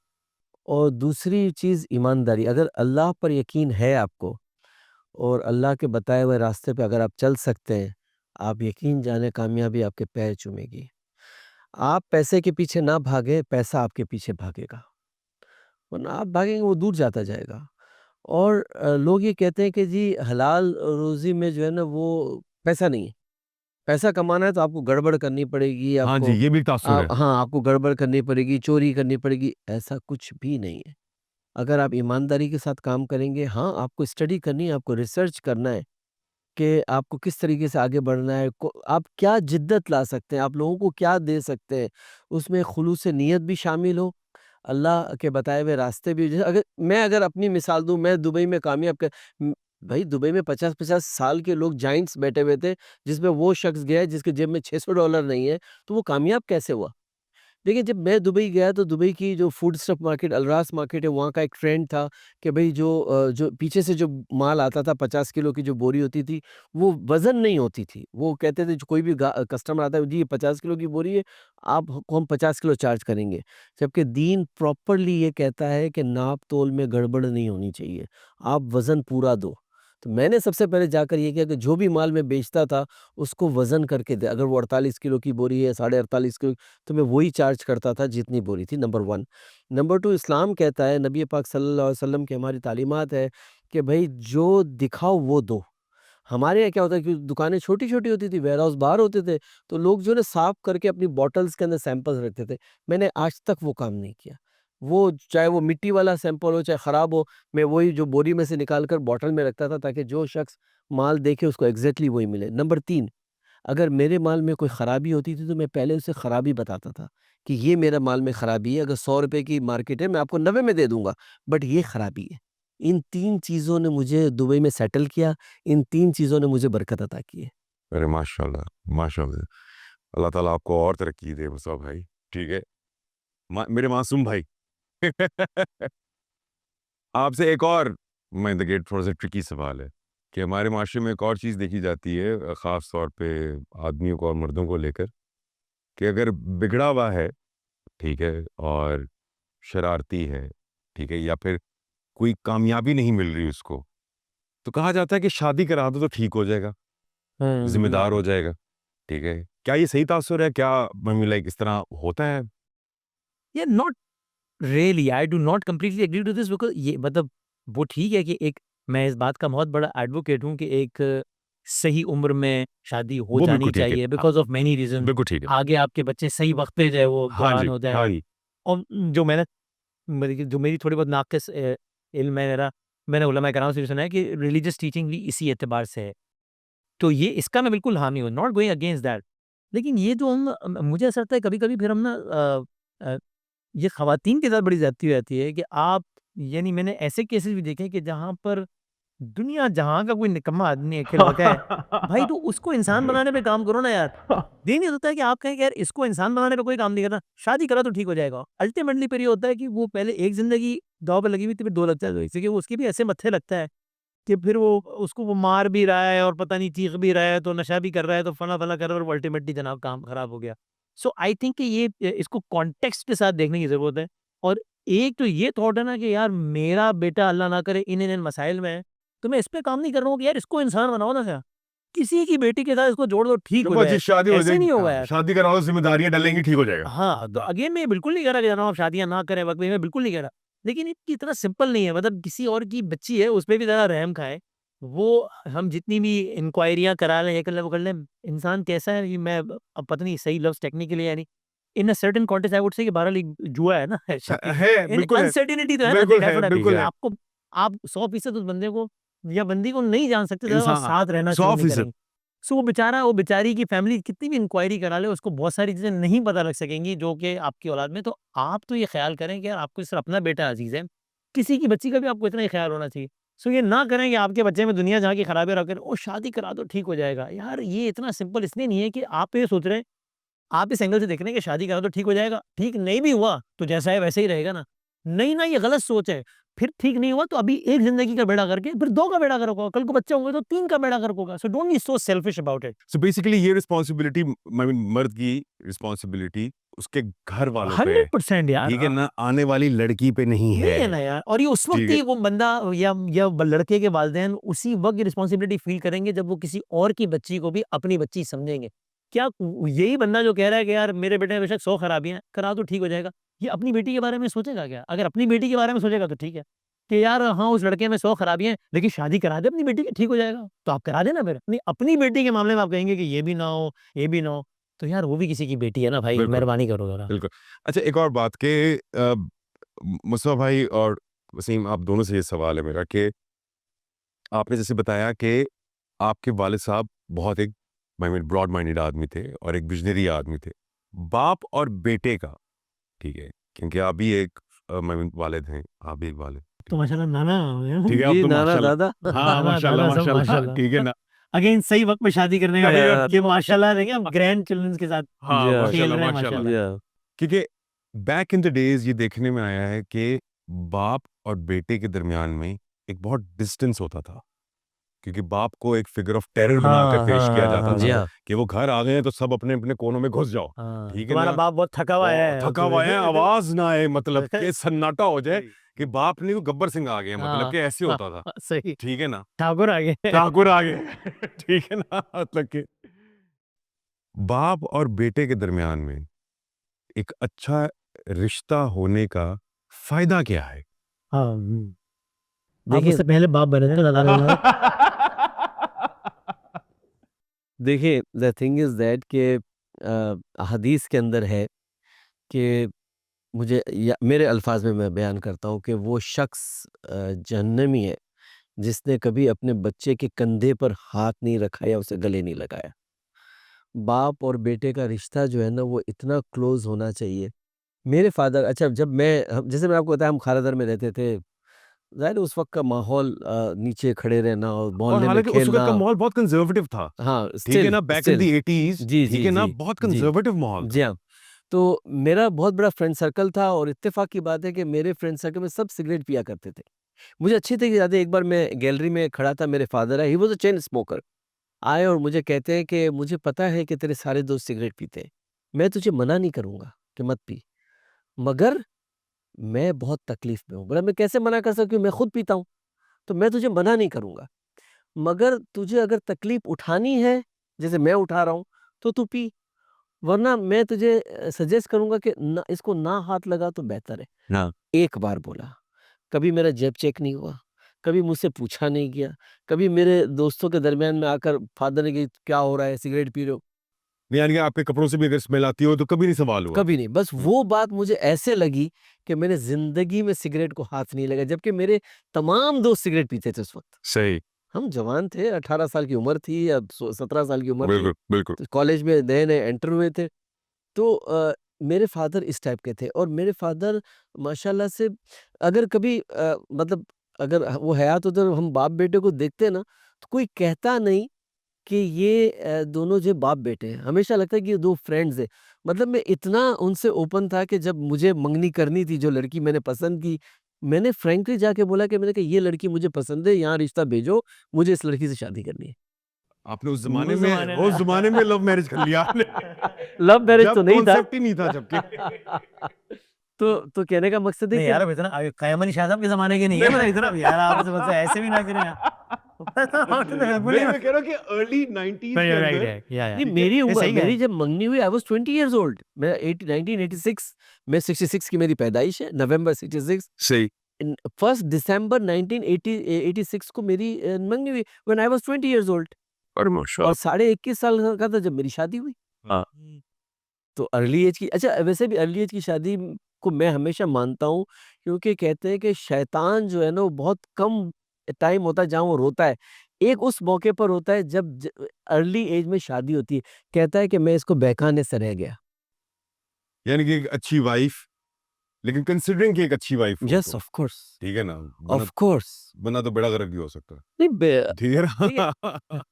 और दूसरी चीज़ ईमानदारी। अगर अल्लाह पर यकीन है आपको और अल्लाह के बताए हुए रास्ते पे अगर आप चल सकते हैं, आप यकीन जाने कामयाबी आपके पैर चूमेगी। आप पैसे के पीछे ना भागें, पैसा आपके पीछे भागेगा, वरना आप भागेंगे वो दूर जाता जाएगा। और लोग ये कहते हैं कि जी हलाल रोज़ी में जो है ना वो पैसा नहीं है। पैसा कमाना है तो आपको गड़बड़ करनी पड़ेगी, हाँ जी, आपको ये भी एक तासुर है। हाँ, आपको गड़बड़ करनी पड़ेगी, चोरी करनी पड़ेगी, ऐसा कुछ भी नहीं है। अगर आप ईमानदारी के साथ काम करेंगे, हाँ, आपको स्टडी करनी है, आपको रिसर्च करना है कि आपको किस तरीके से आगे बढ़ना है, को आप क्या जिद्दत ला सकते हैं, आप लोगों को क्या दे सकते हैं। उसमें खुलूस नियत भी शामिल हो, अल्लाह के बताए हुए रास्ते भी जैसे अगर अपनी मिसाल दूँ, मैं दुबई में कामयाब भाई दुबई में 50-50 साल के लोग जायंट्स बैठे हुए थे, जिसमें वो शख्स गया है जिसके जेब में $600 नहीं है, तो वो कामयाब कैसे हुआ? देखिए, जब मैं दुबई गया तो दुबई की जो फूड स्टफ मार्केट अल-रास मार्केट है, वहाँ का एक ट्रेंड था कि भई जो पीछे से जो माल आता था 50 किलो की जो बोरी होती थी, वो वज़न नहीं होती थी। वो कहते थे जो कोई भी कस्टमर आता है, जी ये 50 किलो की बोरी है, आपको हम 50 किलो चार्ज करेंगे। जबकि दीन प्रॉपरली ये कहता है कि नाप-तोल में गड़बड़ नहीं होनी चाहिए, आप वज़न पूरा दो। तो मैंने सबसे पहले जाकर ये किया कि जो भी माल मैं बेचता था, उसको वज़न करके दे अगर वो 48 किलो की बोरी है, साढ़े 48 किलो तो मैं वही चार्ज करता था जितनी बोरी थी नंबर 1। नंबर 2 इस्लाम कहता है नबी पाक सल्लल्लाहु अलैहि वसल्लम की हमारी तालीमात है कि भई जो दिखाओ वो दो। हमारे यहाँ क्या होता है कि दुकानें छोटी-छोटी होती थी, वेयरहाउस बाहर होते थे, तो लोग जो है ना साफ करके अपनी बॉटल्स के अंदर सैंपल्स रखते थे। मैंने आज तक वो काम नहीं किया। वो चाहे वो मिट्टी वाला सैंपल हो, चाहे खराब हो, मैं वही जो बोरी में से निकाल कर बॉटल में रखता था ताकि जो शख्स माल देखे उसको एग्ज़ैक्टली वही मिले। नंबर 3 अगर मेरे माल में कोई खराबी होती थी तो मैं पहले उसे खराबी बताता था कि ये मेरा माल में खराबी है, अगर 100 रुपए की मार्केट है मैं आपको 90 में दे दूँगा, बट ये खराबी है। इन 3 चीज़ों ने मुझे दुबई में सेटल किया, इन 3 चीज़ों ने मुझे बरकत अता की है। अरे माशाल्लाह, माशाल्लाह। अल्लाह ताला आपको और तरक्की दे मुसा भाई, ठीक है? मेरे मासूम भाई। आपसे एक और मैं द गेट थोड़ा-सा ट्रिकी सवाल है कि हमारे माशरे में एक और चीज़ देखी जाती है ख़ास तौर पे आदमियों को और मर्दों को लेकर कि अगर बिगड़ा हुआ है, ठीक है? और शरारती है, ठीक है? या फिर कोई कामयाबी नहीं मिल रही उसको, तो कहा जाता है कि शादी करा दो तो ठीक हो जाएगा, ज़िम्मेदार हो जाएगा, ठीक है? क्या ये सही तासुर है? क्या आई मीन लाइक इस तरह होता है? या not really I do not completely agree to this because ये मतलब वो ठीक है कि एक मैं इस बात का बहुत बड़ा एडवोकेट हूँ कि एक सही उम्र में शादी हो वो जानी बिल्कुल ठीक है। चाहिए बिकॉज़ ऑफ मेनी रीज़न बिल्कुल ठीक है। आगे आपके बच्चे सही वक़्त पे जो है वो हाँ जवान जी, हो हाँ जाएँ जी। और जो मेरी थोड़ी बहुत नाक़िस इल्म है मेरा मैंने उलमा कराम से भी सुना है कि रिलीजियस टीचिंग भी इसी एतबार से है। तो ये इसका मैं बिल्कुल हामी हूँ, नॉट गोइंग अगेंस्ट दैट। लेकिन ये जो हम मुझे ऐसा लगता है कभी-कभी फिर हम ना ये ख़वातीन के साथ बड़ी ज़्यादती हो जाती है कि आप यानी मैंने ऐसे केसेस भी देखे हैं कि जहाँ पर दुनिया जहाँ का कोई निकम्मा आदमी है, खिलौता है, भाई तो उसको इंसान बनाने पे काम करो ना यार। ये नहीं होता है कि आप कहें कि यार इसको इंसान बनाने पे कोई काम नहीं करना, शादी करा तो ठीक हो जाएगा। अल्टीमेटली फिर ये होता है कि वो पहले एक ज़िंदगी दाँव पे लगी हुई थी, फिर 2 लग जाए, इसलिए वो उसके भी ऐसे मत्थे लगता है कि फिर वो उसको वो मार भी रहा है और पता नहीं चीख भी रहा है, तो नशा भी कर रहा है, तो फला-फला कर रहा है और अल्टीमेटली जनाब काम खराब हो गया। सो आई थिंक कि ये इसको कॉन्टेक्स्ट के साथ देखने की ज़रूरत है और एक तो ये थॉट है ना कि यार मेरा बेटा अल्लाह ना करे इन मसाइल में है, तो मैं इस पे काम नहीं कर रहा हूँ कि यार इसको इंसान बनाओ ना क्या। किसी की बेटी के साथ इसको जोड़ दो, ठीक हो चलो जाए। जी, शादी हो ऐसे जाएगी, नहीं होगा हाँ, यार। शादी कराओ, जिम्मेदारियां डलेंगी, ठीक हो जाएगा। हाँ, तो अगेन मैं बिल्कुल नहीं कह रहा कि जनाब आप शादियाँ ना करें वक़्त पे, मैं बिल्कुल नहीं कह रहा। लेकिन ये इतना सिंपल नहीं है, मतलब किसी और की बच्ची है, उसपे भी ज़रा रहम खाएँ। वो हम जितनी भी इंक्वायरियाँ करा लें, ये कर लें, वो कर लें, इंसान कैसा है, ये मैं अब पता नहीं सही लफ्ज़ टेक्निकली है या नहीं। In a certain context I would say कि बहरहाल जुआ है ना शादी। है, इन बिल्कुल है, अनसर्टेनिटी तो है ना, बिल्कुल है, डेफिनेटली बिल्कुल है। आपको आप 100% उस बंदे को या बंदी को नहीं जान सकते जब तक आप इंसान साथ रहना शुरू नहीं 100%। करेंगे। सो वो बेचारा, वो बेचारी की फैमिली कितनी भी इंक्वायरी करा ले, उसको बहुत सारी चीज़ें नहीं पता लग सकेंगी जो कि आपकी औलाद में। तो आप तो ये ख़्याल करें कि यार आपको सिर्फ़ अपना बेटा अज़ीज़ है, किसी की बच्ची का भी आपको इतना ही ख़्याल होना चाहिए। सो ये ना करें कि आपके बच्चे में दुनिया जहाँ की खराबियाँ रख कर ओ शादी करा दो ठीक हो जाएगा। यार ये इतना सिंपल इसलिए नहीं है कि आप ये सोच रहे हैं, आप इस एंगल से देख रहे हैं कि शादी करा दो ठीक हो जाएगा। ठीक नहीं भी हुआ तो जैसा है वैसे ही रहेगा ना। नहीं ना, ये गलत सोच है। फिर ठीक नहीं हुआ तो अभी एक ज़िंदगी का बेड़ा करके फिर 2 का बेड़ा गर्क होगा। कल को बच्चे होंगे तो 3 का बेड़ा गर्क होगा। So don't be so selfish about it. So basically ये रिस्पॉन्सिबिलिटी, आई मीन मर्द की रिस्पॉन्सिबिलिटी उसके घर वालों पे है, 100% यार। ठीक है ना, आने वाली लड़की पे नहीं नहीं है है। ना यार, और ये उस वक़्त ठीक है। ही वो बंदा या लड़के के वालिदैन उसी वक़्त ये रिस्पॉन्सिबिलिटी फ़ील करेंगे जब वो किसी और की बच्ची को भी अपनी बच्ची समझेंगे। क्या यही बंदा जो कह रहा है कि यार मेरे बेटे में बेशक 100 खराबियाँ हैं, करा दो ठीक हो जाएगा, ये अपनी बेटी के बारे में सोचेगा क्या? अगर अपनी बेटी के बारे में सोचेगा तो ठीक है, कि यार हाँ, उस लड़के में 100 खराबियाँ हैं, लेकिन शादी करा दे अपनी बेटी की, ठीक हो जाएगा। तो आप करा देना फिर। नहीं, अपनी बेटी के मामले में आप कहेंगे कि ये भी ना हो, ये भी ना हो, तो यार वो भी किसी की बेटी है ना भाई, बिल्कुल, मेहरबानी करो ज़रा। बिल्कुल। अच्छा, एक और बात कि मुस्तफ़ा भाई और वसीम, आप दोनों से ये सवाल है मेरा कि आपने जैसे बताया कि आपके वालिद साहब बहुत एक, आई मीन, ब्रॉड माइंडेड आदमी थे और एक विजनरी आदमी थे। बाप और बेटे का, ठीक है, क्योंकि आप भी एक आई मीन वालिद हैं, आप भी एक वालिद, तो ठीक माशाल्लाह नाना हो गए। है, ठीक है, आप जी, तो नाना, माशाल्लाह, दादा। हाँ, नाना, माशाल्लाह, दादा सब माशाल्लाह, माशाल्लाह। ठीक है ना, अगेन सही वक़्त पे शादी करने का या, ये माशाल्लाह देंगे हम ग्रैंड चिल्ड्रंस के साथ हाँ, या, खेल माशाल्लाह, रहे हैं माशाल्लाह। माशाल्लाह। या। क्योंकि बैक इन द डेज ये देखने में आया है कि बाप और बेटे के दरमियान में एक बहुत डिस्टेंस होता था, क्योंकि बाप को एक फिगर ऑफ टेरर बनाकर हाँ, पेश किया हाँ, जाता हाँ, जी था हाँ, हाँ। कि वो घर आ गए हैं तो सब अपने अपने कोनों में घुस जाओ, हाँ। ठीक है तुम्हारा ना, बाप बहुत थका हुआ और है और थका हुआ है, तुम्हें आवाज ना आए, मतलब कि सन्नाटा हो जाए कि बाप नहीं, वो गब्बर सिंह आ गए, मतलब हाँ, कि ऐसे हाँ, होता था, हाँ, सही। ठीक है ना, ठाकुर आ गए। ठाकुर आ गए ठीक है ना, मतलब कि बाप और बेटे के दरमियान में एक अच्छा रिश्ता होने का फायदा क्या है? हाँ, आप देखिए उससे पहले बाप बने थे ना दादा। देखिए, द थिंग इज़ दैट कि हदीस के अंदर है कि मुझे या मेरे अल्फाज़ में मैं बयान करता हूँ कि वो शख्स जहन्नमी है, जिसने कभी अपने बच्चे के कंधे पर हाथ नहीं रखा या उसे गले नहीं लगाया। बाप और बेटे का रिश्ता जो है ना, वो इतना क्लोज़ होना चाहिए। मेरे फ़ादर, अच्छा, जब मैं हम जैसे मैंने आपको बताया, हम खारादर में रहते थे। ज़ाहिर है उस वक़्त का माहौल, नीचे खड़े रहना और और मोहल्ले में हालांकि उस वक्त का खेलना। माहौल बहुत कंजर्वेटिव था, हाँ, ठीक है स्टिल ना, back in the still. 80s, जी, ठीक जी, है ना, जी। बहुत जी। कंजर्वेटिव माहौल जी था। हाँ। तो मेरा बहुत बड़ा फ्रेंड सर्कल था और इत्तेफ़ाक की बात है कि मेरे फ्रेंड सर्कल में सब सिगरेट पिया करते थे। मुझे अच्छी तरह याद है, एक बार मैं गैलरी में खड़ा था, मेरे फ़ादर आए, he was a chain smoker. आए और मुझे कहते हैं कि मुझे पता है कि तेरे सारे दोस्त सिगरेट पीते हैं। मैं तुझे मना नहीं करूँगा कि मत पी, मगर मैं बहुत तकलीफ़ में हूँ। बोला, मैं कैसे मना कर सकती हूँ? मैं खुद पीता हूँ, तो मैं तुझे मना नहीं करूँगा। मगर तुझे अगर तकलीफ़ उठानी है, जैसे मैं उठा रहा हूँ, तो तू पी, वरना मैं तुझे सजेस्ट करूँगा कि ना, इसको ना हाथ लगा तो बेहतर है। हाँ। एक बार बोला, कभी मेरा जेब चेक नहीं हुआ, कभी मुझसे पूछा नहीं गया, कभी मेरे दोस्तों के दरमियान में आकर फादर ने कि क्या हो रहा है, सिगरेट पी रहे हो? यानी कि आपके कपड़ों से भी अगर स्मेल आती हो तो कभी नहीं सवाल हुआ। कभी नहीं। बस वो बात मुझे ऐसे लगी कि मैंने ज़िंदगी में सिगरेट को हाथ नहीं लगाया, जबकि मेरे तमाम दोस्त सिगरेट पीते थे उस वक़्त। सही। हम जवान थे, 18 साल की उम्र थी या 17 साल की उम्र थी, बिल्कुल, बिल्कुल। तो कॉलेज में नए-नए एंटर हुए थे। तो मेरे फ़ादर इस टाइप के थे और मेरे फ़ादर माशाल्लाह से, अगर कभी मतलब अगर वो हयात होते और हम बाप-बेटे को देखते ना, तो कोई कहता नहीं कि ये दोनों जो बाप-बेटे हैं। हमेशा लगता है कि ये 2 फ्रेंड्स हैं। मतलब मैं इतना उनसे ओपन था कि जब मुझे मंगनी करनी थी, जो लड़की मैंने पसंद की, मैंने फ्रैंकली जाके बोला कि मैंने कहा, ये लड़की मुझे पसंद है, यहाँ रिश्ता भेजो, मुझे इस लड़की से शादी करनी है। आपने उस उस ज़माने ज़माने में, उस में। ज़माने में लव मैरिज कर लिया आपने। लव मैरिज तो जब नहीं था। कॉन्सेप्ट ही नहीं था जबकि। तो कहने का मकसद है नहीं कि यार, अब इतना क़याम अली शाह साहब के ज़माने के नहीं है, मतलब इतना भी यार आप ऐसे भी ना करें यार। मैं कह रहा हूँ कि अर्ली 90s के राइट अंदर है या नहीं ठीक है मेरी ये उम्र सही है मेरी जब मंगनी हुई आई वाज 20 इयर्स ओल्ड मैं 1986 में 66 की मेरी पैदाइश है नवंबर 66 सही फर्स्ट दिसंबर 1986 को मेरी मंगनी हुई when I was 20 years old और और माशाल्लाह 21.5 साल का था जब मेरी शादी हुई हाँ तो अर्ली एज की अच्छा वैसे भी अर्ली एज की शादी को मैं हमेशा मानता हूँ क्योंकि कहते हैं कि शैतान जो है ना वो बहुत कम टाइम होता है जहाँ वो रोता है एक उस मौके पर होता है जब अर्ली एज में शादी होती है कहता है कि मैं इसको बहकाने से रह गया यानी कि एक अच्छी वाइफ लेकिन कंसिडरिंग कि एक अच्छी वाइफ हो यस तो ऑफ कोर्स ठीक है ना ऑफ कोर्स बना तो बड़ा गलत भी हो सकता है नहीं ठीक है देखिए ना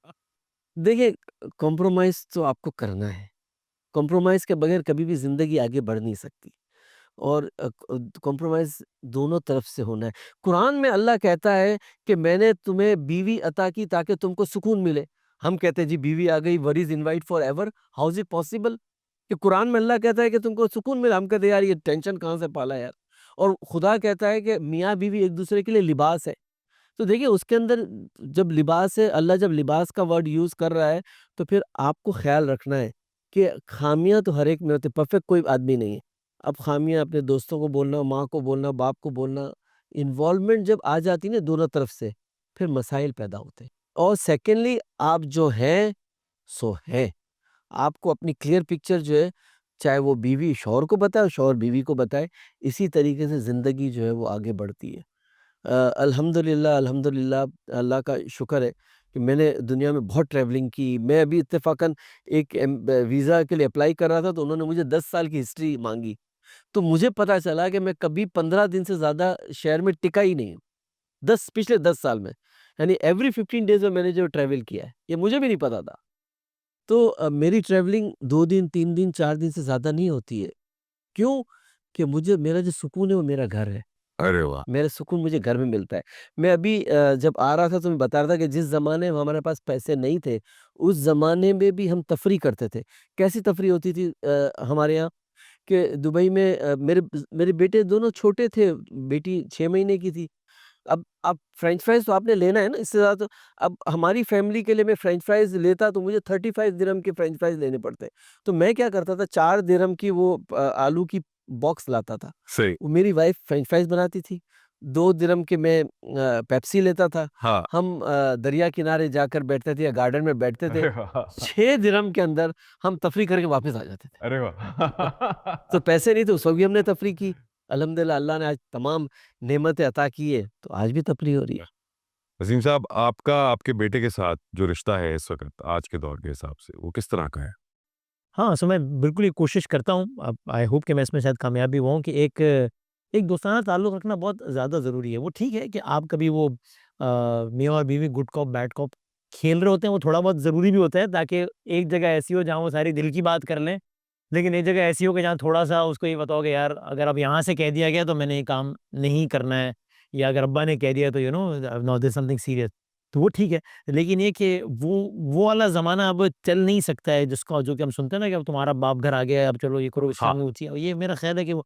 देखिए कॉम्प्रोमाइज तो आपको करना है कॉम्प्रोमाइज के बगैर कभी भी जिंदगी आगे बढ़ नहीं सकती और कॉम्प्रोमाइज दोनों तरफ से होना है कुरान में अल्लाह कहता है कि मैंने तुम्हें बीवी अता की ताकि तुमको सुकून मिले हम कहते हैं जी बीवी आ गई war is invite for ever how is it possible कि कुरान में अल्लाह कहता है कि तुमको सुकून मिला हम कहते हैं यार ये टेंशन कहाँ से पाला यार और खुदा कहता है कि मियाँ बीवी एक दूसरे के लिए लिबास है तो देखिए उसके अंदर जब लिबास है अल्लाह जब लिबास का वर्ड यूज कर रहा है तो फिर आपको ख्याल रखना है कि खामियां तो हर एक में होती परफेक्ट कोई आदमी नहीं है अब खामियां अपने दोस्तों को बोलना माँ को बोलना बाप को बोलना इन्वॉल्वमेंट जब आ जाती है ना दोनों तरफ से फिर मसाइल पैदा होते हैं और सेकेंडली आप जो हैं सो हैं आपको अपनी क्लियर पिक्चर जो है चाहे वो बीवी शौहर को बताए शौहर बीवी को बताए इसी तरीके से ज़िंदगी जो है वो आगे बढ़ती है अल्हम्दुलिल्लाह अल्हम्दुलिल्लाह अल्लाह का शुक्र है कि मैंने दुनिया में बहुत ट्रैवलिंग की मैं अभी इत्तेफाकन एक वीज़ा के लिए अप्लाई कर रहा था तो उन्होंने मुझे 10 साल की हिस्ट्री मांगी तो मुझे पता चला कि मैं कभी 15 दिन से ज़्यादा शहर में टिका ही नहीं हूँ 10 पिछले 10 साल में यानी एवरी 15 डेज में मैंने जो ट्रैवल किया है ये मुझे भी नहीं पता था तो मेरी ट्रैवलिंग 2 दिन 3 दिन 4 दिन से ज़्यादा नहीं होती है क्यों कि मुझे मेरा जो सुकून है वो मेरा घर है अरे वाह मेरा सुकून मुझे घर में मिलता है। मैं अभी जब आ रहा था तो मैं बता रहा था कि जिस ज़माने में हमारे पास पैसे नहीं थे, उस ज़माने में भी हम तफ़री करते थे। कैसी तफ़री होती थी हमारे यहाँ कि दुबई में मेरे बेटे दोनों छोटे थे, बेटी 6 महीने की थी। अब फ्रेंच फ्राइज़ तो आपने लेना है ना, इससे ज़्यादा तो अब हमारी फ़ैमिली के लिए मैं फ्रेंच फ्राइज़ लेता तो मुझे 35 दिरहम के फ्रेंच फ्राइज़ लेने पड़ते। तो मैं क्या करता था 4 दिरहम की वो आलू की बॉक्स लाता था। सही वो मेरी वाइफ़ फ्रेंच फ्राइज़ बनाती थी। 2 दिरहम के मैं पेप्सी लेता था। हाँ हम दरिया किनारे जाकर बैठते थे या गार्डन में बैठते थे। अरे वाह 6 दिरहम के अंदर हम तफ़री करके वापस आ जाते थे। अरे तो वाह पैसे नहीं थे उस वक़्त भी हमने तफ़री की। अल्हम्दुलिल्लाह अल्लाह ने आज तमाम नेमतें अता की है, तो आज भी तफ़री हो रही है। वसीम साहब आपका आपके बेटे के साथ जो रिश्ता है इस वक्त आज के दौर के हिसाब से वो किस तरह का है हाँ, सो मैं बिल्कुल ये कोशिश करता हूँ, अब आई होप कि मैं इसमें शायद कामयाब भी हुआ हूँ कि एक एक दोस्ताना ताल्लुक़ रखना बहुत ज़्यादा ज़रूरी है। वो ठीक है कि आप कभी वो मियाँ और बीवी गुड कॉप, बैड कॉप खेल रहे होते हैं, वो थोड़ा बहुत ज़रूरी भी होता है ताकि एक जगह ऐसी हो जहाँ वो सारी दिल की बात कर लें, लेकिन एक जगह ऐसी हो कि जहाँ थोड़ा-सा उसको ये बताओ कि यार अगर अब यहाँ से कह दिया गया तो मैंने ये काम नहीं करना है या अगर अब्बा ने कह दिया तो नाउ दिस समथिंग सीरियस, तो वो ठीक है। लेकिन ये कि वो वाला ज़माना अब चल नहीं सकता है जिसको जो कि हम सुनते हैं ना कि अब तुम्हारा बाप घर आ गया है, अब चलो ये करो, हाँ इस्लामी ऊँची ये मेरा ख़्याल है कि वो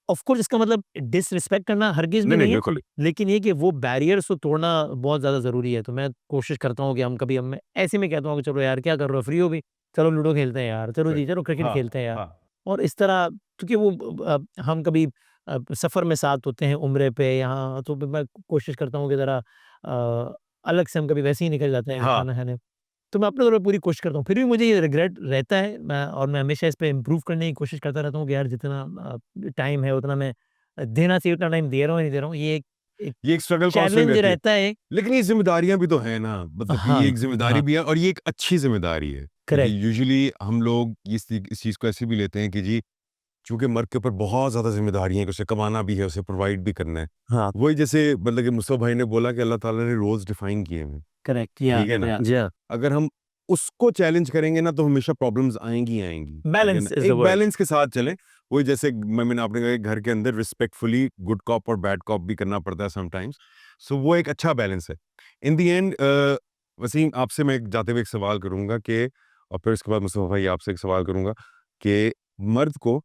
ऑफ़ कोर्स इसका मतलब डिसरिस्पेक्ट करना हरगिज़ भी नहीं नहीं नहीं है, बिल्कुल लेकिन ये कि वो बैरियर्स को तोड़ना बहुत ज़्यादा ज़रूरी है। तो मैं कोशिश करता हूँ कि हम कभी अब मैं ऐसे में कहता हूँ कि चलो यार क्या कर रहे हो, फ्री हो भी? चलो लूडो खेलते हैं यार, चलो सही जी, चलो क्रिकेट हाँ खेलते हैं यार। हाँ और इस तरह क्योंकि वो हम कभी सफ़र में साथ होते हैं उम्रे पे यहाँ तो मैं कोशिश करता हूँ कि ज़रा अलग से हम कभी वैसे ही निकल जाते हैं हाँ खाना खाने। तो मैं अपने तौर पे पूरी कोशिश करता हूँ। फिर भी मुझे ये रिग्रेट रहता है मैं हमेशा इस पे इम्प्रूव करने की कोशिश करता रहता हूँ कि यार जितना टाइम है उतना मैं देना चाहिए उतना टाइम दे रहा हूँ या नहीं दे रहा हूँ। ये एक एक ये एक स्ट्रगल कांस्टेंट चैलेंज रहती है रहता है। लेकिन ये जिम्मेदारियां भी तो है ना मतलब कि ये हाँ, एक जिम्मेदारी हाँ, भी है और ये एक अच्छी जिम्मेदारी है क्योंकि करेक्ट। यूजुअली हम लोग इस चीज को ऐसे भी लेते हैं कि जी चूंकि मर्द के ऊपर बहुत ज्यादा जिम्मेदारियां हैं कि उसे कमाना भी है उसे प्रोवाइड भी करना है हाँ, वही जैसे मतलब कि मुस्तफा भाई ने बोला कि अल्लाह ताला ने रोज डिफाइन किए हैं करेक्ट या ठीक है ना जी हाँ। अगर हम उसको चैलेंज करेंगे ना तो हमेशा प्रॉब्लम्स आएंगी ही आएंगी ठीक है ना बैलेंस इज़ द एक वर्ड। बैलेंस के साथ चलें वही जैसे मैंने आपने कहा कि घर के अंदर रिस्पेक्टफुली गुड कॉप और बैड कॉप भी करना पड़ता है समटाइम्स सो वो एक अच्छा बैलेंस है इन दी एंड वसीम आपसे मैं जाते हुए एक सवाल करूंगा कि और फिर उसके बाद मुस्तफा भाई आपसे एक सवाल करूंगा कि मर्द को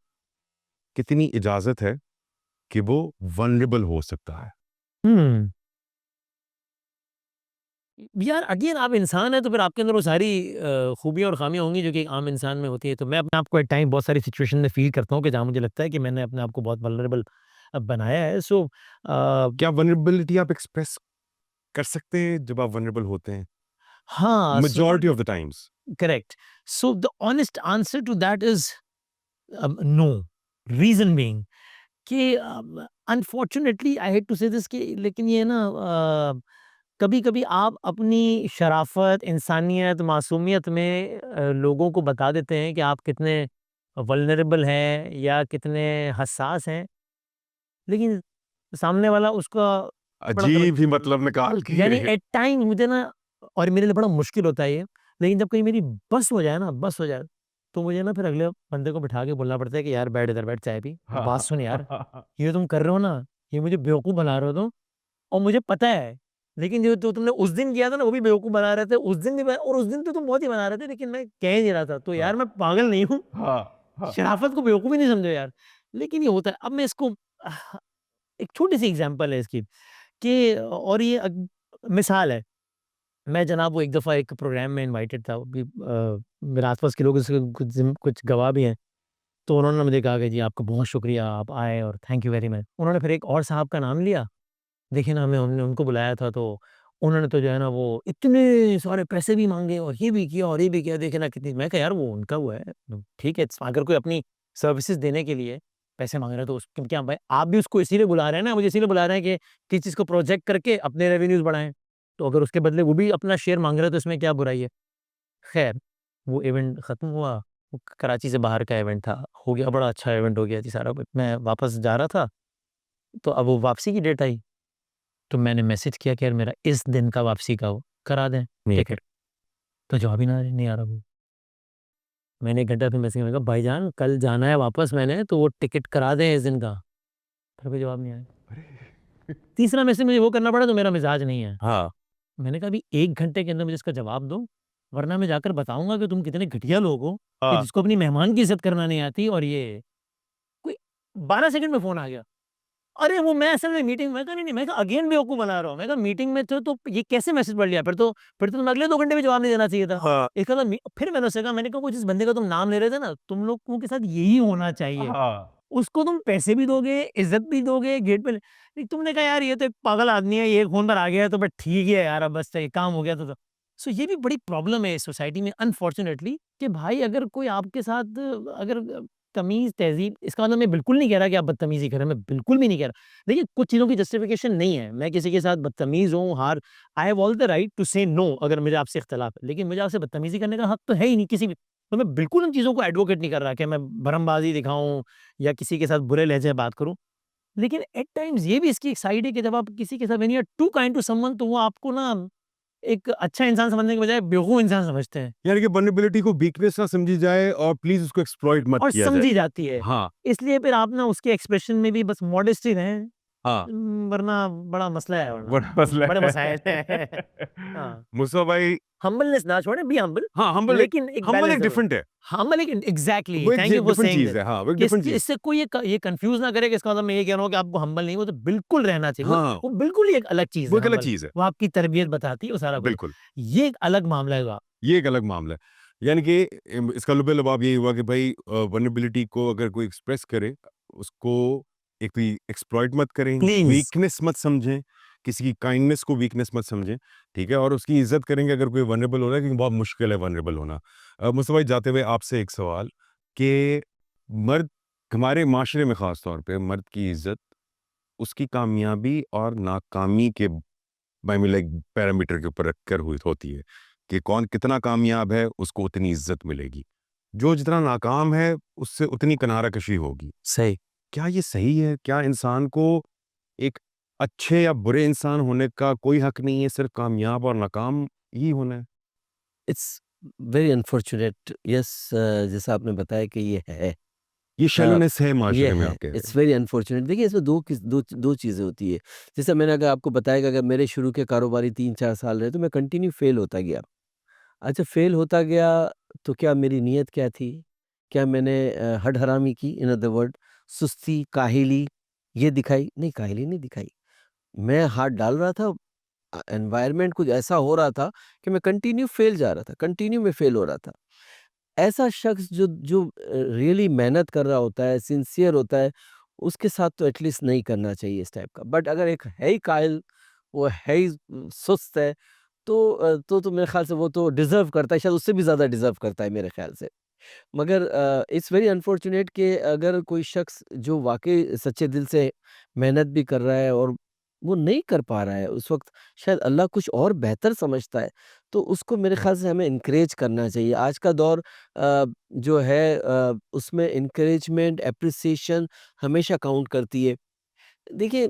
कितनी इजाजत है कि वो वनरेबल हो सकता है हुँ। यार अगेन आप इंसान हैं तो फिर आपके अंदर वो सारी खूबियाँ और खामियाँ होंगी जो कि एक आम इंसान में होती है। तो मैं अपने आप को एट टाइम बहुत सारी सिचुएशन में फ़ील करता हूँ कि जहाँ मुझे लगता है कि मैंने अपने आप को बहुत वल्नरेबल बनाया है। सो क्या वल्नरेबिलिटी आप एक्सप्रेस कर सकते हैं जब आप वल्नरेबल होते हैं? हाँ, so majority of the times. Correct. So the honest answer to that is no. Reason being कि unfortunately I hate to say this कि लेकिन ये ना कभी-कभी आप अपनी शराफ़त, इंसानियत, मासूमियत में लोगों को बता देते हैं कि आप कितने वल्नरेबल हैं या कितने हसास हैं, लेकिन सामने वाला उसका बड़ा गलत अजीब ही मतलब निकाल यानी के। एट टाइम मुझे ना और मेरे लिए बड़ा मुश्किल होता है ये, लेकिन जब कहीं मेरी बस हो जाए ना, बस हो जाए, तो मुझे ना फिर अगले बंदे को बिठा के बोलना पड़ता है कि यार बैठ इधर बैठ चाय पी, बात सुन यार, ये तुम कर रहे हो ना, ये मुझे बेवकूफ़ बना रहे हो तुम और मुझे पता है, लेकिन जो तुमने उस दिन किया था ना वो भी बेवकूफ़ बना रहे थे, उस दिन भी और उस दिन तो तुम बहुत ही बना रहे थे लेकिन मैं कह ही नहीं रहा था, तो यार मैं पागल नहीं हूँ, हाँ, हाँ। शराफ़त को बेवकूफ़ी नहीं समझो यार। लेकिन ये होता है, अब मैं इसको अह, एक छोटी-सी एग्ज़ाम्पल है इसकी कि और ये मिसाल है। मैं जनाब वो एक दफ़ा एक प्रोग्राम में इनवाइटेड था, वो भी मेरे आस-पास के लोग इसके कुछ गवाह भी हैं। तो उन्होंने मुझे कहा कि जी आपका बहुत शुक्रिया, आप आए और थैंक यू वेरी मच। उन्होंने फिर एक और साहब का नाम लिया, देखिए ना हमने उनको बुलाया था तो उन्होंने तो जो है ना वो इतने सारे पैसे भी माँगे और ये भी किया और ये भी किया, देखिए ना कितनी मैं कहा यार वो उनका वो है, ठीक है अगर कोई अपनी सर्विसेज़ देने के लिए पैसे माँग रहा है तो उसको क्या भाई आप भी उसको इसीलिए बुला रहे हैं ना, मुझे इसीलिए बुला रहे हैं कि किसी चीज़ को प्रोजेक्ट करके अपने रेवेन्यूज़ बढ़ाएँ। तो अगर उसके बदले वो भी अपना शेयर माँग रहा है तो इसमें क्या बुराई है? खैर, वो इवेंट खत्म हुआ, वो कराची से बाहर का इवेंट था, हो गया बड़ा अच्छा इवेंट हो गया जी सारा कुछ। मैं वापस जा रहा था, तो अब वो वापसी की डेट आई, तो मैंने मैसेज किया कि यार मेरा इस दिन का वापसी का वो करा दें टिकट, तो जवाब ही ना नहीं आ रहा वो। मैंने 1 घंटा फिर मैसेज किया, भाईजान कल जाना है वापस मैंने, तो वो टिकट करा दें इस दिन का, फिर भी जवाब नहीं आया। तीसरा मैसेज मुझे वो करना पड़ा तो मेरा मिजाज नहीं है। हाँ, मैंने कहा अभी 1 घंटे के अंदर मुझे इसका जवाब दो, वरना मैं जाकर बताऊँगा कि तुम कितने घटिया लोग हो, कि हाँ। जिसको अपनी मेहमान की इज़्ज़त करना नहीं आती और ये कोई 12 सेकंड में फ़ोन आ गया। अरे! वो मैं असल में मीटिंग मैं कहा नहीं, नहीं, मैं कहा अगेन बेवकूफ़ बना रहा हूँ। मैं कहा मीटिंग में थे तो ये कैसे मैसेज पढ़ लिया? फिर तो तुम्हें अगले 2 घंटे में जवाब नहीं देना चाहिए था। हाँ, इसका मतलब फिर मैंने उससे कहा मैंने कहा वो जिस बंदे का तुम नाम ले रहे थे ना, तुम लोगों के साथ यही होना चाहिए। हाँ। उसको तुम पैसे भी दोगे, इज़्ज़त भी दोगे, गेट पे नहीं तुमने कहा यार ये तो एक पागल आदमी है, ये फ़ोन पर आ गया है तो बस ठीक है यार अब बस ये काम हो गया तो। सो ये भी बड़ी प्रॉब्लम है इस सोसाइटी में अनफॉर्च्यूनेटली कि भाई अगर कोई आपके साथ अगर तमीज़, तहज़ीब इसका मतलब मैं बिल्कुल नहीं कह रहा कि आप बदतमीज़ी करें, मैं बिल्कुल भी नहीं कह रहा। देखिए कुछ चीज़ों की जस्टिफ़िकेशन नहीं है, मैं किसी के साथ बदतमीज़ हूँ, I have all the right to say no अगर मुझे आपसे इख्तिलाफ़ है, लेकिन मुझे आपसे बदतमीज़ी करने का हक तो है ही नहीं किसी भी तो मैं बिल्कुल उन चीज़ों को एडवोकेट नहीं कर रहा कि मैं भरमबाज़ी दिखाऊँ या किसी के साथ बुरे लहज़े में बात करूँ। लेकिन एट टाइम्स ये भी इसकी एक साइड है कि जब आप किसी के साथ when you are too kind to someone तो वो आपको ना एक अच्छा इंसान समझने के बजाय बेवकूफ़ इंसान समझते हैं यानी कि वल्नरेबिलिटी को वीकनेस ना समझी जाए और प्लीज़ उसको एक्सप्लॉइट मत और किया जाए। समझी जाती है। हाँ, इसलिए फिर आप ना उसके एक्सप्रेशन में भी बस मॉडेस्ट ही रहें हाँ। वरना बड़ा मसला है वरना। बड़ा मसला बड़े है। मसाइल हैं। हाँ। मुस्तफ़ा भाई। हम्बलनेस ना छोड़ें, बी हम्बल हाँ, लेकिन एक हम्बल बैलेंस एक ज़रूर डिफरेंट है। हम्बल एक एग्ज़ैक्टली वो एक thank you for different saying cheese this है। हाँ, वो एक कि डिफरेंट चीज़। इससे कोई ये कन्फ्यूज़ ना करे कि इसका मतलब मैं ये कह रहा हूँ कि आपको हम्बल नहीं, वो तो बिल्कुल रहना चाहिए। हाँ, वो बिल्कुल ही एक अलग चीज़ वो है एक अलग हम्बल। चीज़ है। वो आपकी तरबियत बताती है, वो सारा कुछ है। बिल्कुल, ये एक अलग मामला है। ये एक अलग मामला है। यानी कि इसका लुब-ए-लुबाब यही हुआ कि भाई वल्नरेबिलिटी को अगर कोई एक्सप्रेस करे, उसको एक भी एक्सप्लॉइट मत करें, प्लीज़ वीकनेस मत समझें, किसी की काइंडनेस को वीकनेस मत समझें, ठीक है? और उसकी इज़्ज़त करेंगे अगर कोई वल्नरेबल हो रहा है क्योंकि बहुत मुश्किल है वल्नरेबल होना। मुस्तफ़ा भाई जाते हुए आपसे एक सवाल कि मर्द हमारे माशरे में ख़ास तौर पे मर्द की इज़्ज़त उसकी कामयाबी और नाकामी के मायने लाइक पैरामीटर के ऊपर रखकर हुई होती है कि कौन कितना कामयाब है उसको उतनी इज्जत मिलेगी, जो जितना नाकाम है उससे उतनी किनारा कशी होगी। सही। क्या ये सही है? क्या इंसान को एक अच्छे या बुरे इंसान होने का कोई हक नहीं है, सिर्फ कामयाब और नाकाम ही होना है? इट्स वेरी अनफॉर्चुनेट यस जैसा आपने बताया कि ये है ये अ, शैलोनेस है ये माशरे में है आप कह रहे इट्स हैं। वेरी अनफॉर्चुनेट देखिए इसमें दो चीज़ें होती है जैसे मैंने अगर आपको बताया कि अगर मेरे शुरू के कारोबारी 3-4 साल रहे तो मैं कंटिन्यू फेल होता गया अच्छा फेल होता गया तो क्या मेरी नीयत क्या थी क्या मैंने हड हरामी की इन अदर वर्ड सुस्ती काहिली ये दिखाई नहीं काहिली नहीं दिखाई मैं हाथ डाल रहा था एनवायरनमेंट कुछ ऐसा हो रहा था कि मैं कंटिन्यू फेल जा रहा था, कंटिन्यू में फेल हो रहा था। ऐसा शख्स जो जो रियली मेहनत कर रहा होता है, सिंसियर होता है, उसके साथ तो एटलीस्ट नहीं करना चाहिए इस टाइप का। बट अगर एक है ही कायल, वो है ही सुस्त है, तो तो मेरे ख्याल से वो तो डिज़र्व करता है, शायद उससे भी ज़्यादा डिज़र्व करता है मेरे ख्याल से। मगर इट्स वेरी अनफॉर्चुनेट कि अगर कोई शख्स जो वाक़ई सच्चे दिल से मेहनत भी कर रहा है और वो नहीं कर पा रहा है, उस वक़्त शायद अल्लाह कुछ और बेहतर समझता है, तो उसको मेरे ख़्याल से हमें एनकरेज करना चाहिए। आज का दौर जो है उसमें एनकरेजमेंट, एप्रिसिएशन हमेशा काउंट करती है। देखिए,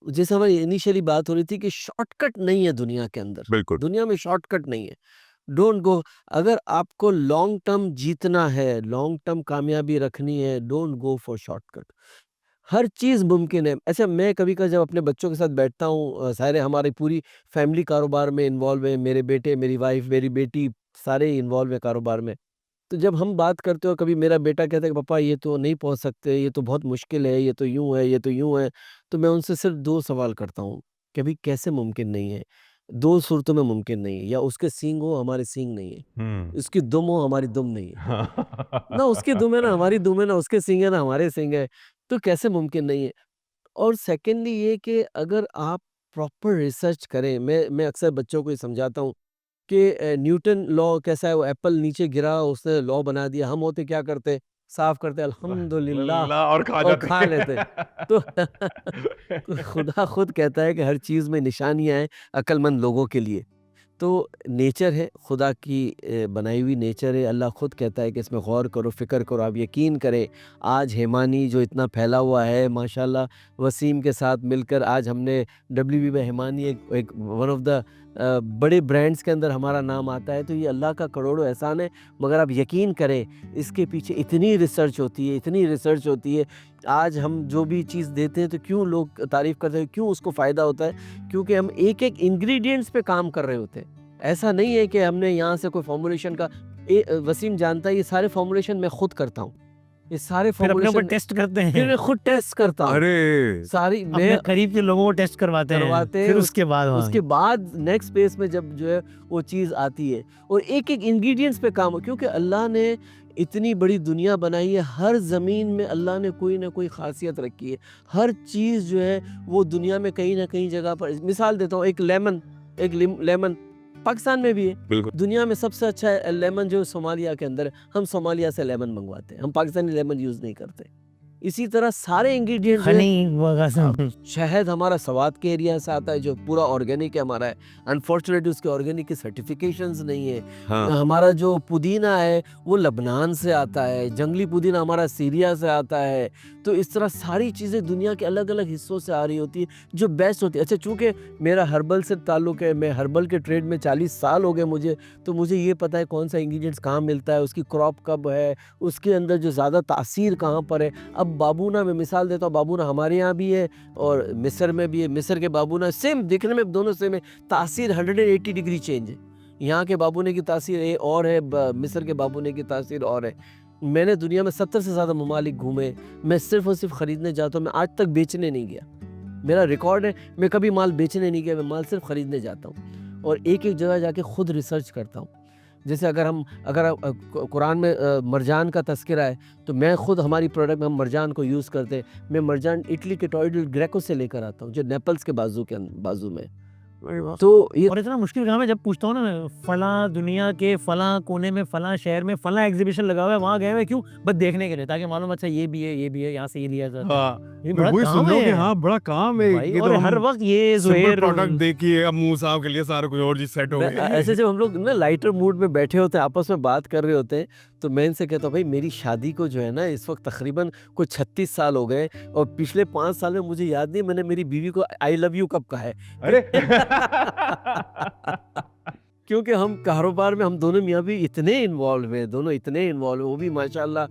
जैसे हमारी इनिशियली बात हो रही थी कि शॉर्टकट नहीं है दुनिया के अंदर, बिल्कुल। दुनिया में शॉर्टकट नहीं है। डोंट गो, अगर आपको लॉन्ग टर्म जीतना है, लॉन्ग टर्म कामयाबी रखनी है, डोंट गो फॉर शॉर्टकट। हर चीज़ मुमकिन है। अच्छा, मैं कभी-कभार जब अपने बच्चों के साथ बैठता हूँ, ज़ाहिर है हमारी पूरी फैमिली कारोबार में इन्वॉल्व है, मेरे बेटे, मेरी वाइफ़, मेरी बेटी, सारे ही इन्वॉल्व हैं कारोबार में। तो जब हम बात करते हो, कभी मेरा बेटा कहता है कि पापा ये तो नहीं पहुँच सकते, ये तो बहुत मुश्किल है, ये तो यूँ है, ये तो यूँ है। तो मैं उनसे सिर्फ़ 2 सवाल करता हूँ कि अभी कैसे मुमकिन नहीं है? 2 सूरतों में मुमकिन नहीं है, या उसके सींग हो, हमारे सींग नहीं है। हुँ। उसकी दुम हो, हमारी दुम नहीं है। ना उसकी दुम है, ना हमारी दुम है, ना उसके सींग है, ना हमारे सींग है। तो कैसे मुमकिन नहीं है? और सेकंडली ये कि अगर आप प्रॉपर रिसर्च करें, मैं अक्सर बच्चों को ये समझाता हूँ कि न्यूटन लॉ कैसा है, वो एप्पल नीचे गिरा, उसने लॉ बना दिया। हम होते क्या करते? साफ करते अल्हम्दुलिल्लाह अल्लाह और खा और जाते खा लेते। तो तो खुदा खुद कहता है कि हर चीज़ में निशानियाँ हैं अक्लमंद लोगों के लिए। तो नेचर है, खुदा की बनाई हुई नेचर है। अल्लाह खुद कहता है कि इसमें गौर करो, फ़िक्र करो। आप यकीन करें, आज हिमानी जो इतना फैला हुआ है, माशाल्लाह, वसीम के साथ मिलकर आज हमने डब्ल्यूबी में हिमानी एक एक वन ऑफ द बड़े ब्रांड्स के अंदर हमारा नाम आता है। तो ये अल्लाह का करोड़ों एहसान है। मगर आप यकीन करें, इसके पीछे इतनी रिसर्च होती है, इतनी रिसर्च होती है। आज हम जो भी चीज़ देते हैं तो क्यों लोग तारीफ़ करते हैं, क्यों उसको फ़ायदा होता है? क्योंकि हम एक-एक इंग्रीडिएंट्स पे काम कर रहे होते हैं। ऐसा नहीं है कि हमने यहाँ से कोई फ़ॉर्मूलेशन का वसीम जानता है, ये सारे फ़ॉर्मूलेशन मैं खुद करता हूँ। ये सारे फिर अपने ऊपर फ़ॉर्मूलेशन टेस्ट करते फिर हैं, मैं खुद टेस्ट करता हूँ। अरे! सारी अपने मैं करीब के लोगों को टेस्ट करवाते हैं, करवाते फिर उस उसके बाद उसके हाँ, बाद नेक्स्ट पेज में जब जो है वो चीज़ आती है, और एक-एक इंग्रीडिएंट्स पे काम हो, क्योंकि अल्लाह ने इतनी बड़ी दुनिया बनाई है, हर ज़मीन में अल्लाह ने कोई ना कोई ख़ासियत रखी है। हर चीज़ जो है वो दुनिया में कहीं न कहीं जगह पर, मिसाल देता हूँ, एक लेमन पाकिस्तान में भी है। बिल्कुल। दुनिया में सबसे अच्छा लेमन जो सोमालिया के अंदर है, हम सोमालिया से लेमन मंगवाते हैं, हम पाकिस्तानी लेमन यूज़ नहीं करते। इसी तरह सारे इंग्रीडिएंट जो है, हनी वगैरह अब शहद हमारा सवात के एरिया से आता है, जो पूरा ऑर्गेनिक है हमारा है। अनफॉर्चुनेटली उसके ऑर्गेनिक की सर्टिफिकेशंस नहीं है। हाँ। हमारा जो पुदीना है वो लबनान से आता है, जंगली पुदीना हमारा सीरिया से आता है। तो इस तरह सारी चीज़ें दुनिया के अलग-अलग हिस्सों से आ रही होती है, जो बेस्ट होती है। अच्छा, चूँकि मेरा हर्बल से ताल्लुक़ है, मैं हर्बल के ट्रेड में 40 साल हो गए मुझे, तो मुझे ये पता है कौन सा इंग्रीडिएंट्स कहाँ मिलता है, उसकी क्रॉप कब है, उसके अंदर जो ज़्यादा तासीर कहाँ पर है। अब बाबूना, मैं मिसाल देता हूँ, बाबूना हमारे यहाँ भी है और मिस्र में भी है। मिस्र के बाबूना सेम दिखने में दोनों सेम है, तासीर 180 डिग्री चेंज है। यहाँ के बाबूने की तासीर और है, मिस्र के बाबूने की तासीर और है। मैंने दुनिया में 70 से ज़्यादा ममालिक घूमे। मैं सिर्फ़ और सिर्फ़ ख़रीदने जाता हूँ, मैं आज तक बेचने नहीं गया। मेरा रिकॉर्ड है, मैं कभी माल बेचने नहीं गया, मैं माल सिर्फ़ ख़रीदने जाता हूँ और एक-एक जगह जाके खुद रिसर्च करता हूँ। जैसे अगर कुरान में मरजान का तज़किरा है, तो मैं खुद हमारी प्रोडक्ट में हम मरजान को यूज़ करते हैं। मैं मरजान इटली के टॉर्रिडल ग्रेको से लेकर आता हूँ, जो नेपल्स के बाजू में। अरे वाह! तो ये और इतना मुश्किल काम है, जब पूछता हूँ ना मैं, फलां दुनिया के फलां कोने में, फलां शहर में फलां एग्जीबिशन लगा हुआ है, वहाँ गए हुए क्यों? बस देखने के लिए, ताकि मालूम अच्छा ये भी है, यहाँ से ये लिया जाता है। हाँ, ये मैं बड़ा वही सुन काम रहा हूँ कि है हाँ, बड़ा काम है। भाई, ये और तो हर हम वक्त ये सिंपल ज़ुहैर प्रोडक्ट देखिए, अब मुँह साहब के लिए सारा कुछ और चीज़ सेट हो मैं गई। ऐसे जब हम लोग ना लाइटर मूड में बैठे होते हैं, आपस में बात कर रहे होते हैं, तो मैं इनसे कहता हूँ, भाई मेरी शादी को जो है ना इस वक्त तकरीबन कोई 36 साल हो गए, और पिछले 5 साल में मुझे याद नहीं मैंने मेरी बीवी को आई लव यू कब कहा है। अरे! क्योंकि हम कारोबार में हम दोनों मियाँ भी इतने इन्वॉल्व हैं, दोनों इतने इन्वॉल्व हैं, वो भी माशाल्लाह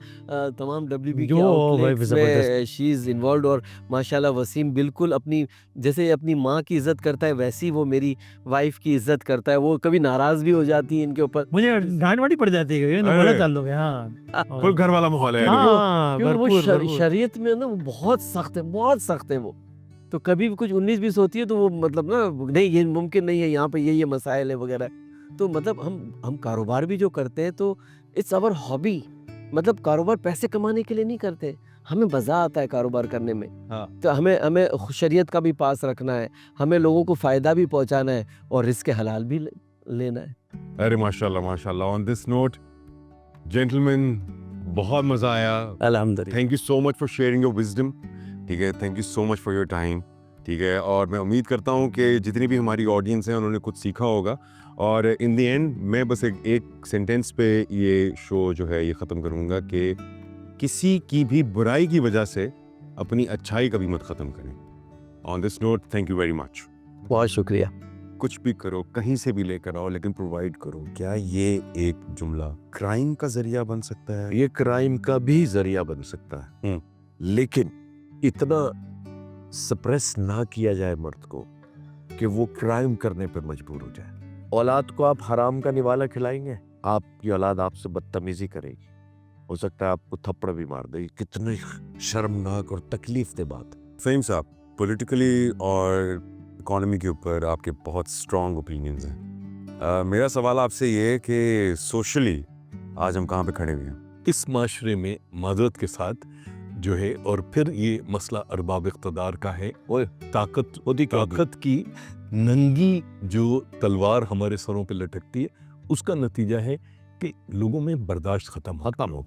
तमाम डब्ल्यूबी के जो भाई आउटलेट्स ज़बरदस्त। में शी इज़ इन्वॉल्व्ड। और माशाल्लाह वसीम बिल्कुल अपनी, जैसे अपनी माँ की इज़्ज़त करता है, वैसी वो मेरी वाइफ़ की इज़्ज़त करता है। वो कभी नाराज़ भी हो जाती है इनके ऊपर। मुझे डांट वाटी पड़ जाती है, ये ना अरे! बड़ा ताल्लुक है, हाँ। फुल घर वाला माहौल है यानी। हाँ, क्योंकि वो भरपूर, भरपूर। शरीयत में ना वो बहुत सख्त है, बहुत सख्त है वो। तो कभी भी कुछ 19-20 होती है तो वो मतलब ना नहीं ये मुमकिन नहीं है, यहाँ पे ये मसाइल है वगैरह। तो मतलब हम कारोबार भी जो करते हैं तो इट्स आवर हॉबी। मतलब कारोबार पैसे कमाने के लिए नहीं करते, हमें मज़ा आता है कारोबार करने में। हाँ। तो हमें हमें शरीयत का भी पास रखना है, हमें लोगों को फ़ायदा भी पहुँचाना है और रिज़्क़ हलाल भी लेना है। अरे माशाल्लाह माशाल्लाह। ऑन दिस नोट जेंटलमैन, बहुत मज़ा आया। अल्हम्दुलिल्लाह। Thank you so much for sharing your wisdom. ठीक है, thank you so much for your time. ठीक है, और मैं उम्मीद करता हूँ कि जितनी भी हमारी ऑडियंस है उन्होंने कुछ सीखा होगा। और इन द एंड मैं बस एक सेंटेंस पे ये शो जो है ये ख़त्म करूँगा कि किसी की भी बुराई की वजह से अपनी अच्छाई कभी मत ख़त्म करें। On this note, thank you very much. बहुत शुक्रिया। कुछ भी करो, कहीं से भी लेकर आओ, लेकिन प्रोवाइड करो। क्या ये एक जुमला क्राइम का जरिया बन सकता है? ये क्राइम का भी जरिया बन सकता है, लेकिन इतना सप्रेस ना किया जाए मर्द को कि वो क्राइम करने पर मजबूर हो जाए। औलाद को आप हराम का निवाला खिलाएंगे, आपकी औलाद आपसे बदतमीजी करेगी, हो सकता है आपको थप्पड़ भी मार देगी। कितनी शर्मनाक और तकलीफ दे बात। फ़हीम साहब, पॉलिटिकली और इकोनॉमी के ऊपर आपके बहुत स्ट्रॉन्ग ओपिनियंस हैं। मेरा सवाल आपसे ये है कि सोशली आज हम कहाँ पे खड़े हुए हैं? इस माशरे में माजरत के साथ जो है, और फिर ये मसला अरबाब इक़्तिदार का है और ताकत की नंगी जो तलवार हमारे सरों पे लटकती है, उसका नतीजा है कि लोगों में बर्दाश्त खत्म हो।